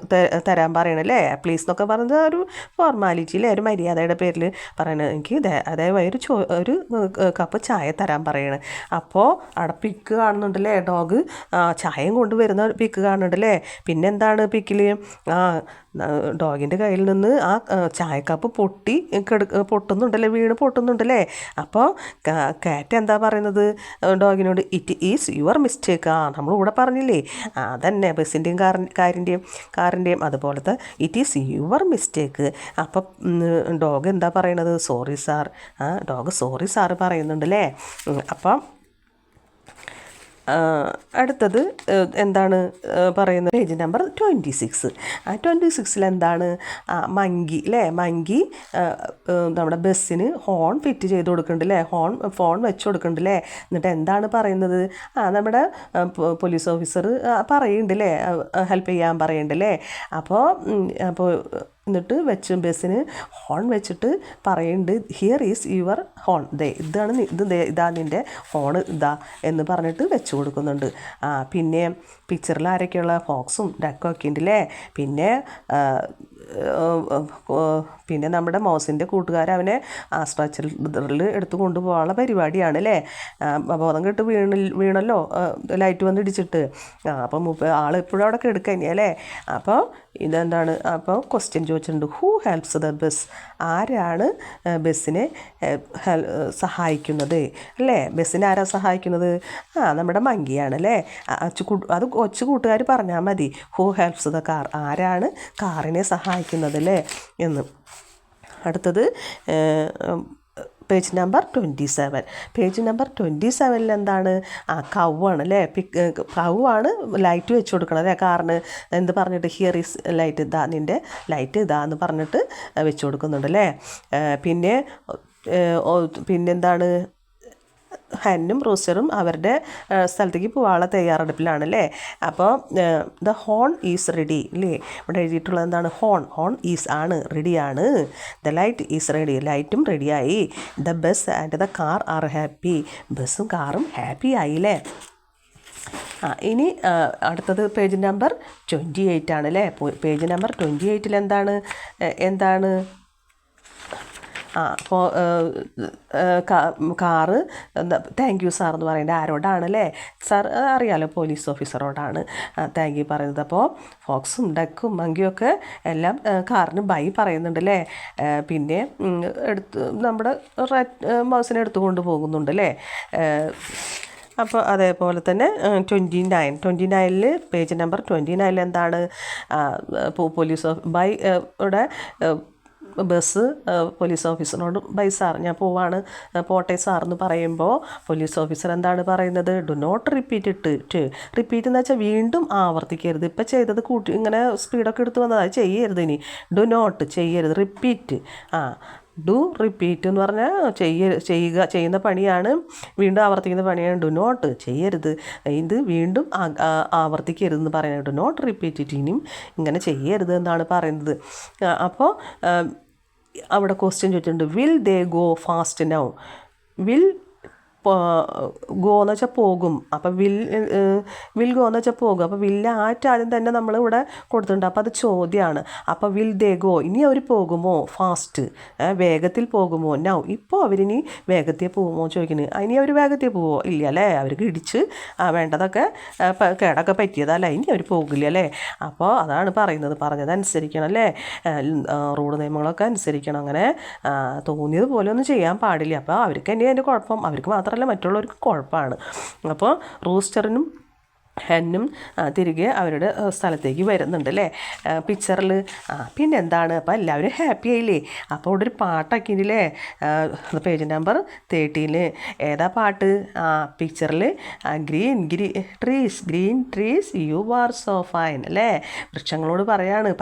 തരാൻ പറയണല്ലേ. പ്ലീസ് എന്നൊക്കെ പറയുന്നത് ഒരു ഫോർമാലിറ്റി അല്ലേ, ഒരു മര്യാദയുടെ പേരിൽ പറയണത്. എനിക്ക് ദയവായി ഒരു കപ്പ് ചായ തരാൻ പറയണേ. അപ്പോൾ അവിടെ പിക്ക് കാണുന്നുണ്ടല്ലേ, ഡോഗ് ചായയും കൊണ്ട് വരുന്ന പിക്ക് കാണുന്നുണ്ടല്ലേ. പിന്നെന്താണ് പിക്കിൽ, ഡോഗിൻ്റെ കയ്യിൽ നിന്ന് ആ ചായക്കപ്പ് പൊട്ടുന്നുണ്ടല്ലേ, വീണ് പൊട്ടുന്നുണ്ടല്ലേ. അപ്പോൾ കാറ്റ് എന്താ പറയുന്നത് ഡോഗിനോട്, ഇറ്റ് ഈസ് യുവർ മിസ്റ്റേക്ക്. നമ്മളിവിടെ പറഞ്ഞില്ലേ, അതന്നെ ബസ്സിൻ്റെയും കാറിൻ്റെയും അതുപോലത്തെ ഇറ്റ് ഈസ് യുവർ മിസ്റ്റേക്ക്. അപ്പം ഡോഗ് എന്താ പറയണത്, sorry sir, dog sorry sir പറയുന്നുണ്ടല്ലേ. അപ്പം അടുത്തത് എന്താണ് പറയുന്നത്, പേജ് നമ്പർ 26. 26 എന്താണ്, മങ്കി അല്ലേ, മങ്കി നമ്മുടെ ബസ്സിന് ഹോൺ ഫിറ്റ് ചെയ്ത് കൊടുക്കുന്നുണ്ടല്ലേ, ഫോൺ വെച്ച് കൊടുക്കുന്നുണ്ടല്ലേ. എന്നിട്ട് എന്താണ് പറയുന്നത്, നമ്മുടെ പോലീസ് ഓഫീസർ പറയുന്നുണ്ടല്ലേ, ഹെൽപ്പ് ചെയ്യാൻ പറയുന്നുണ്ടല്ലേ. അപ്പോൾ എന്നിട്ട് ബസ്സിന് ഹോൺ വെച്ചിട്ട് പറയുന്നുണ്ട്, ഹിയർ ഈസ് യുവർ ഹോൺ, ഇതാ നിൻ്റെ ഹോൺ ഇതാ എന്ന് പറഞ്ഞിട്ട് വെച്ച് കൊടുക്കുന്നുണ്ട്. പിന്നെ പിക്ചറിൽ ആരൊക്കെയുള്ള ഫോക്സും ഡക്കും ഒക്കെ ഉണ്ടല്ലേ. പിന്നെ നമ്മുടെ മൗസിൻ്റെ കൂട്ടുകാർ അവനെ സ്ട്രെച്ചറിൽ എടുത്ത് കൊണ്ടുപോകാനുള്ള പരിപാടിയാണ് അല്ലേ. ബോധം കെട്ട് വീണല്ലോ ലൈറ്റ് വന്ന് ഇടിച്ചിട്ട്. അപ്പം ആളെപ്പോഴും അവിടെ കിടക്കുക അല്ലേ. അപ്പോൾ ഇതെന്താണ്, അപ്പോൾ ക്വസ്റ്റ്യൻ ചോദിച്ചിട്ടുണ്ട്, ഹൂ ഹെൽപ്സ് ദ ബസ്, ആരാണ് ബസ്സിനെ സഹായിക്കുന്നത് അല്ലേ. ബസ്സിനെ ആരാ സഹായിക്കുന്നത്, നമ്മുടെ മങ്കിയാണ് അല്ലേ. അത് കൊച്ചു കൂട്ടുകാർ പറഞ്ഞാൽ മതി, ഹൂ ഹെൽപ്സ് ദ കാർ, ആരാണ് കാറിനെ സഹായിക്കുന്നത് അല്ലേ എന്ന്. അടുത്തത് പേജ് നമ്പർ 27. പേജ് നമ്പർ 27 എന്താണ്? കൗവാണ് അല്ലേ? കൗവാണ് ലൈറ്റ് വെച്ച് കൊടുക്കണം അല്ലേ? കാറിന് എന്ത് പറഞ്ഞിട്ട് ഹിയർ ഈസ് ലൈറ്റ്, ഇതാ നിൻ്റെ ലൈറ്റ് ഇതാ എന്ന് പറഞ്ഞിട്ട് വെച്ച് കൊടുക്കുന്നുണ്ട് അല്ലേ? പിന്നെന്താണ്? ഹെന്നും റൂസ്റ്ററും അവരുടെ സ്ഥലത്തേക്ക് പോകാനുള്ള തയ്യാറെടുപ്പിലാണല്ലേ? അപ്പോൾ ദ ഹോൺ ഈസ് റെഡി അല്ലേ? ഇവിടെ എഴുതിയിട്ടുള്ളത് എന്താണ്? ഹോൺ ഈസ് ആണ്, റെഡിയാണ്. ദ ലൈറ്റ് ഈസ് റെഡി, ലൈറ്റും റെഡിയായി. The bus and the car are happy, ബസ്സും കാറും ഹാപ്പി ആയില്ലേ? ഇനി അടുത്തത് പേജ് നമ്പർ 28 ആണല്ലേ? പേജ് നമ്പർ 28 എന്താണ്? അപ്പോൾ കാറ് താങ്ക് യു സാർ എന്ന് പറയുന്നത് ആരോടാണല്ലേ? സാർ അറിയാലോ, പോലീസ് ഓഫീസറോടാണ് താങ്ക് യു പറയുന്നത്. അപ്പോൾ ഫോക്സും ഡക്കും മങ്കിയൊക്കെ എല്ലാം കാറിന് ബൈ പറയുന്നുണ്ട് അല്ലേ? പിന്നെ നമ്മുടെ മൗസിനെ എടുത്തു കൊണ്ട് പോകുന്നുണ്ട് അല്ലേ? അപ്പോൾ അതേപോലെ തന്നെ 29 പേജ് നമ്പർ 29 എന്താണ്? പോലീസ് ബൈ ഇവിടെ ബസ് പോലീസ് ഓഫീസറിനോട് ബൈ സാർ ഞാൻ പോട്ടെ സാർ എന്ന് പറയുമ്പോൾ പോലീസ് ഓഫീസർ എന്താണ് പറയുന്നത്? ഡു നോട്ട് റിപ്പീറ്റ് റിപ്പീറ്റ് എന്ന് വെച്ചാൽ വീണ്ടും ആവർത്തിക്കരുത്. ഇപ്പം ചെയ്തത് ഇങ്ങനെ സ്പീഡൊക്കെ എടുത്ത് വന്നത് ചെയ്യരുത്. ഇനി ഡു നോട്ട് ചെയ്യരുത്, റിപ്പീറ്റ്. ഡു റിപ്പീറ്റ് എന്ന് പറഞ്ഞാൽ ചെയ്യുന്ന പണിയാണ്, വീണ്ടും ആവർത്തിക്കുന്ന പണിയാണ്. ഡു നോട്ട് ചെയ്യരുത്, ഇത് വീണ്ടും ആവർത്തിക്കരുതെന്ന് പറയുന്നത്. ഡു നോട്ട് റിപ്പീറ്റ് ഇറ്റ്, ഇനിയും ഇങ്ങനെ ചെയ്യരുത് എന്നാണ് പറയുന്നത്. അപ്പോൾ അവിടെ ക്വസ്റ്റ്യൻ ചോദിച്ചിട്ടുണ്ട്, will they go fast now? Will go എന്ന് വെച്ചാൽ പോകും. അപ്പോൾ വിൽ ഗോ എന്ന് വെച്ചാൽ പോകും. അപ്പോൾ വില്ല ആദ്യം തന്നെ നമ്മളിവിടെ കൊടുത്തിട്ടുണ്ട്. അപ്പോൾ അത് ചോദ്യമാണ്. അപ്പോൾ വിൽ ദേ ഗോ, ഇനി അവർ പോകുമോ? ഫാസ്റ്റ്, വേഗത്തിൽ പോകുമോ? നൗ, ഇപ്പോൾ അവരിനി വേഗത്തിൽ പോകുമോ ചോദിക്കുന്നത്. ഇനി അവർ വേഗത്തിൽ പോവോ? ഇല്ല അല്ലേ? അവർക്ക് ഇടിച്ച് വേണ്ടതൊക്കെ കേടൊക്കെ പറ്റിയതല്ല, ഇനി അവർ പോകില്ല അല്ലേ? അപ്പോൾ അതാണ് പറഞ്ഞതനുസരിക്കണം അല്ലേ? റോഡ് നിയമങ്ങളൊക്കെ അനുസരിക്കണം. അങ്ങനെ തോന്നിയത് പോലെ ഒന്നും ചെയ്യാൻ പാടില്ല. അപ്പോൾ അവർക്ക് തന്നെ അതിൻ്റെ കുഴപ്പം, അവർക്ക് മാത്രമല്ല മറ്റുള്ളവർക്ക് കുഴപ്പമാണ്. അപ്പോൾ റൂസ്റ്ററിനും ഹെന്നും തിരികെ അവരുടെ സ്ഥലത്തേക്ക് വരുന്നുണ്ട് അല്ലേ? പിക്ചറിൽ പിന്നെന്താണ്? അപ്പോൾ എല്ലാവരും ഹാപ്പി ആയില്ലേ? അപ്പോൾ ഇവിടെ ഒരു പാട്ടൊക്കെ ഉണ്ടല്ലേ? പേജ് നമ്പർ 13 ഏതാ പാട്ട്? പിക്ചറിൽ green trees you are so fine അല്ലേ? വൃക്ഷങ്ങളോട് പറയാണ്,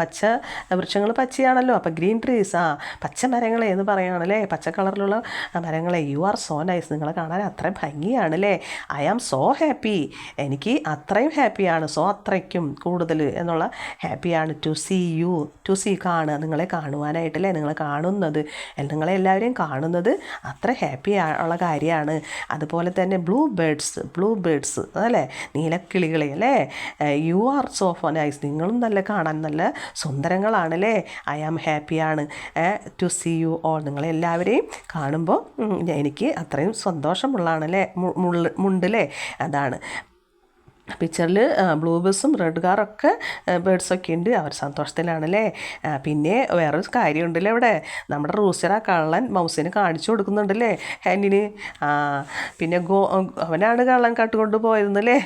വൃക്ഷങ്ങൾ പച്ചയാണല്ലോ. അപ്പോൾ ഗ്രീൻ ട്രീസ്, പച്ച മരങ്ങളെ എന്ന് പറയുകയാണല്ലേ? പച്ച കളറിലുള്ള മരങ്ങളെ. യു ആർ സോ നൈസ്, നിങ്ങളെ കാണാൻ അത്രയും ഭംഗിയാണല്ലേ? ഐ ആം സോ ഹാപ്പി, എനിക്ക് അത്രയും ഹാപ്പിയാണ്. സോ അത്രയ്ക്കും കൂടുതൽ എന്നുള്ള ഹാപ്പിയാണ്. ടു സീ കാണുക, നിങ്ങളെ കാണുവാനായിട്ടല്ലേ? നിങ്ങളെ കാണുന്നത്, നിങ്ങളെ എല്ലാവരെയും കാണുന്നത് അത്ര ഹാപ്പി ഉള്ള കാര്യമാണ്. അതുപോലെ തന്നെ ബ്ലൂ ബേഡ്സ് അതല്ലേ? നീലക്കിളികളെ അല്ലേ? യു ആർ സോ നൈസ്, നിങ്ങളും കാണാൻ നല്ല സുന്ദരങ്ങളാണല്ലേ? ഐ ആം ഹാപ്പിയാണ്. ടു സീ യു ഓൾ, നിങ്ങളെല്ലാവരെയും കാണുമ്പോൾ എനിക്ക് അത്രയും സന്തോഷമുള്ളതാണല്ലേ? മുണ്ടല്ലേ? അതാണ് പിക്ചറിൽ. ബ്ലൂ ബസ്സും റെഡ് കാറൊക്കെ ബേഡ്സൊക്കെ ഉണ്ട്, അവർ സന്തോഷത്തിലാണല്ലേ? പിന്നെ വേറൊരു കാര്യമുണ്ടല്ലേ ഇവിടെ, നമ്മുടെ റൂസ്റ്റർ കള്ളൻ മൗസിന് കാണിച്ചു കൊടുക്കുന്നുണ്ടല്ലേ ഹാനിന്. പിന്നെ അവനാണ് കള്ളൻ കട്ടുകൊണ്ട് പോയതെന്നല്ലേ?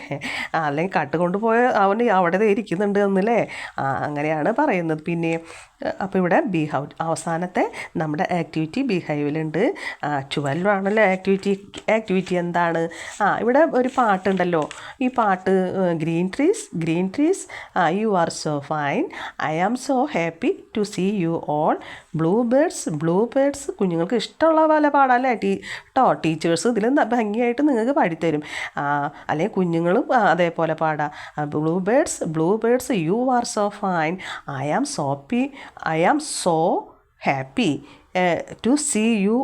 അല്ലെങ്കിൽ കട്ടുകൊണ്ട് പോയ അവൻ അവിടെ ഇരിക്കുന്നുണ്ട് എന്നല്ലേ? അങ്ങനെയാണ് പറയുന്നത്. പിന്നെ അപ്പോൾ ഇവിടെ അവസാനത്തെ നമ്മുടെ ആക്ടിവിറ്റി ബിഹൈവിലുണ്ട്. 12 ആണല്ലോ ആക്ടിവിറ്റി എന്താണ്? ഇവിടെ ഒരു പാട്ടുണ്ടല്ലോ. ഈ പാട്ട് green trees you are so fine, I am so happy to see you all, blue birds കുഞ്ഞുങ്ങൾക്ക് ഇഷ്ടമുള്ള പോലെ പാടാമല്ലേ ടീച്ചേഴ്സ് ഇതിൽ ഭംഗിയായിട്ട് നിങ്ങൾക്ക് പാടിത്തരും. അല്ലെങ്കിൽ കുഞ്ഞുങ്ങളും അതേപോലെ പാടാം. Blue birds you are so fine, I am so happy to see you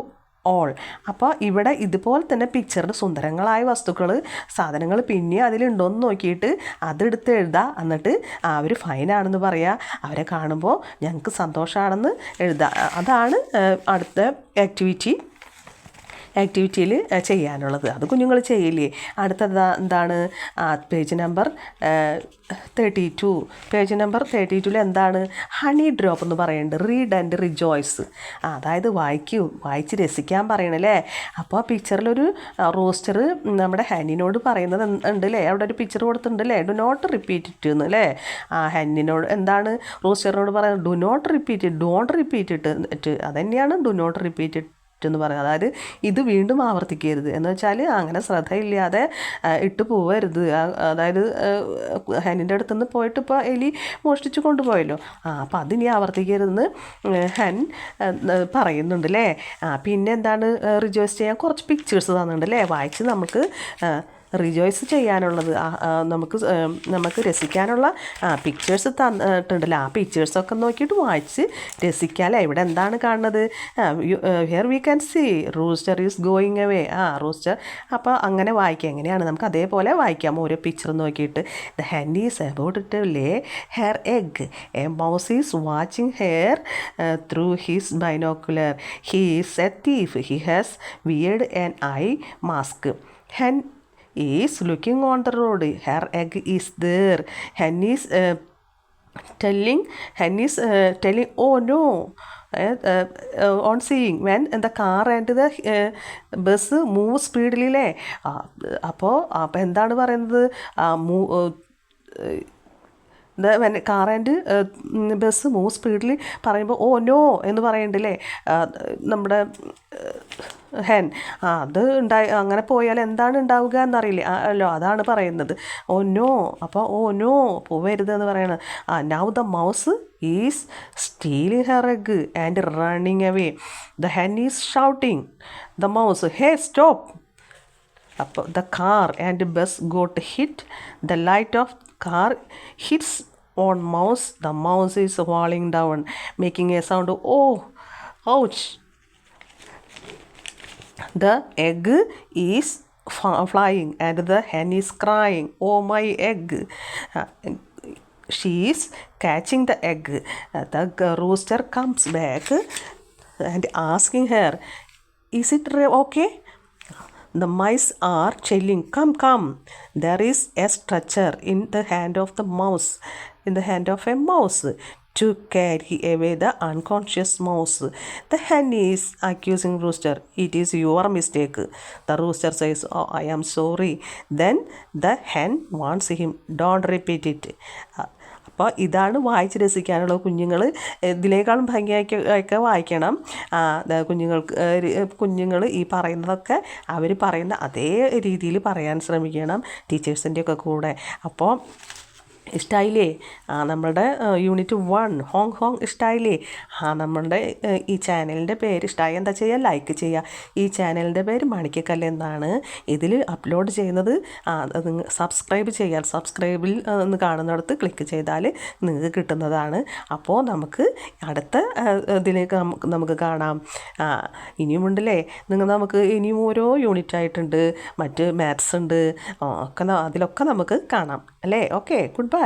all. അപ്പോൾ ഇവിടെ ഇതുപോലെ തന്നെ പിക്ചറിൽ സുന്ദരങ്ങളായ വസ്തുക്കൾ, സാധനങ്ങൾ പിന്നെ അതിലുണ്ടോയെന്ന് നോക്കിയിട്ട് അതെടുത്ത് എഴുതുക. എന്നിട്ട് അവർ ഫൈനാണെന്ന് പറയുക. അവരെ കാണുമ്പോൾ ഞങ്ങൾക്ക് സന്തോഷമാണെന്ന് എഴുതുക. അതാണ് അടുത്ത ആക്ടിവിറ്റിയിൽ ചെയ്യാനുള്ളത്. അത് കുഞ്ഞുങ്ങൾ ചെയ്യില്ലേ? അടുത്തത് എന്താണ്? Page number 32. പേജ് നമ്പർ 32 എന്താണ്? ഹണി ഡ്രോപ്പ് എന്ന് പറയുന്നുണ്ട്. റീഡ് ആൻഡ് റിജോയ്സ്, അതായത് വായിച്ച് രസിക്കാൻ പറയണല്ലേ? അപ്പോൾ പിക്ചറിലൊരു റോസ്റ്റർ നമ്മുടെ ഹനിനോട് പറയുന്നത് ഉണ്ടല്ലേ? അവിടെ ഒരു പിക്ചർ കൊടുത്തിട്ടുണ്ടല്ലേ? ഡു നോട്ട് റിപ്പീറ്റ് ഇറ്റ് എന്ന് അല്ലേ? ഹനിനോട് എന്താണ് റോസ്റ്ററിനോട് പറയുന്നത്? Do not repeat it, don't repeat it. അത് തന്നെയാണ് ഡു നോട്ട് റിപ്പീറ്റ് ഇറ്റ് എന്ന് പറയുന്നത്. അതായത് ഇത് വീണ്ടും ആവർത്തിക്കരുത് എന്ന് വെച്ചാൽ അങ്ങനെ ശ്രദ്ധയില്ലാതെ ഇട്ട് പോവരുത്. അതായത് ഹെന്നിൻ്റെ അടുത്തുനിന്ന് പോയിട്ട് ഇപ്പോൾ എലി മോഷ്ടിച്ച് കൊണ്ടുപോയല്ലോ, അപ്പോൾ അതിനി ആവർത്തിക്കരുതെന്ന് ഹെൻ പറയുന്നുണ്ട് അല്ലേ. പിന്നെ എന്താണ് റിജോയ്സ് ചെയ്യാൻ കുറച്ച് പിക്ചേഴ്സ് തന്നിട്ടുണ്ട് അല്ലേ, വായിച്ച് നമുക്ക് റിജോയ്സ് ചെയ്യാനുള്ളത്, നമുക്ക് രസിക്കാനുള്ള പിക്ചേഴ്സ് തന്നിട്ടുണ്ടല്ലോ. ആ പിക്ചേഴ്സൊക്കെ നോക്കിയിട്ട് വായിച്ച് രസിക്കാമല്ലേ. ഇവിടെ എന്താണ് കാണുന്നത്? Here we can see rooster is going away. Rooster. അപ്പോൾ അങ്ങനെ വായിക്കാം. എങ്ങനെയാണ് നമുക്ക് അതേപോലെ വായിക്കാം ഓരോ പിക്ചർ നോക്കിയിട്ട്. The hen is about to lay her egg. A mouse is watching her through his binocular. He is a thief. He has weared an eye mask. Hen is looking on the road. Her egg is there. Hen is telling, oh no, on seeing when the car and the bus move speedily അല്ലേ. അപ്പോൾ എന്താണ് പറയുന്നത്? Car and bus move സ്പീഡിൽ പറയുമ്പോൾ oh no എന്ന് പറയുന്നുണ്ടല്ലേ നമ്മുടെ hen. അത് അങ്ങനെ പോയാൽ എന്താണ് ഉണ്ടാവുക എന്നറിയില്ലേ അല്ലോ, അതാണ് പറയുന്നത് ഓ നോ. അപ്പോൾ ഓ നോ പോവരുത് എന്ന് പറയണത്. Now the mouse is stealing her egg and running away. The hen is shouting the mouse hey stop. അപ്പോൾ the car and bus got hit. The light of car hits on mouse. The mouse is falling down, making a sound. Oh, ouch. The egg is flying and the hen is crying. Oh, my egg. She is catching the egg. The rooster comes back and asking her, is it okay? The mice are chilling. Come. There is a stretcher in the hand of a mouse to carry away the unconscious mouse. The hen is accusing rooster. It is your mistake. The rooster says, oh, I am sorry. Then the hen warns him, don't repeat it. അപ്പോൾ ഇതാണ് വായിച്ച് രസിക്കാനുള്ളത്. കുഞ്ഞുങ്ങൾ ഇതിനേക്കാളും ഭംഗിയായിട്ടൊക്കെ വായിക്കണം. കുഞ്ഞുങ്ങൾ ഈ പറയുന്നതൊക്കെ അവർ പറയുന്ന അതേ രീതിയിൽ പറയാൻ ശ്രമിക്കണം ടീച്ചേഴ്സിൻ്റെയൊക്കെ കൂടെ. അപ്പോൾ ഇഷ്ടമായില്ലേ? നമ്മളുടെ യൂണിറ്റ് 1 ഹോങ് ഇഷ്ടമായില്ലേ? നമ്മളുടെ ഈ ചാനലിൻ്റെ പേര് ഇഷ്ടമായി എന്താ ചെയ്യുക? ലൈക്ക് ചെയ്യുക. ഈ ചാനലിൻ്റെ പേര് മണിക്കക്കല്ല് എന്നാണ്. ഇതിൽ അപ്ലോഡ് ചെയ്യുന്നത് സബ്സ്ക്രൈബ് ചെയ്യാൻ, സബ്സ്ക്രൈബിൽ ഒന്ന് കാണുന്നിടത്ത് ക്ലിക്ക് ചെയ്താൽ നിങ്ങൾക്ക് കിട്ടുന്നതാണ്. അപ്പോൾ നമുക്ക് അടുത്ത ഇതിലേക്ക് നമുക്ക് കാണാം. ഇനിയുമുണ്ടല്ലേ നമുക്ക് ഇനിയും ഓരോ യൂണിറ്റ് ആയിട്ടുണ്ട്, മറ്റ് മാത്സ് ഉണ്ട് ഒക്കെ, അതിലൊക്കെ നമുക്ക് കാണാം അല്ലേ. Okay, good bye.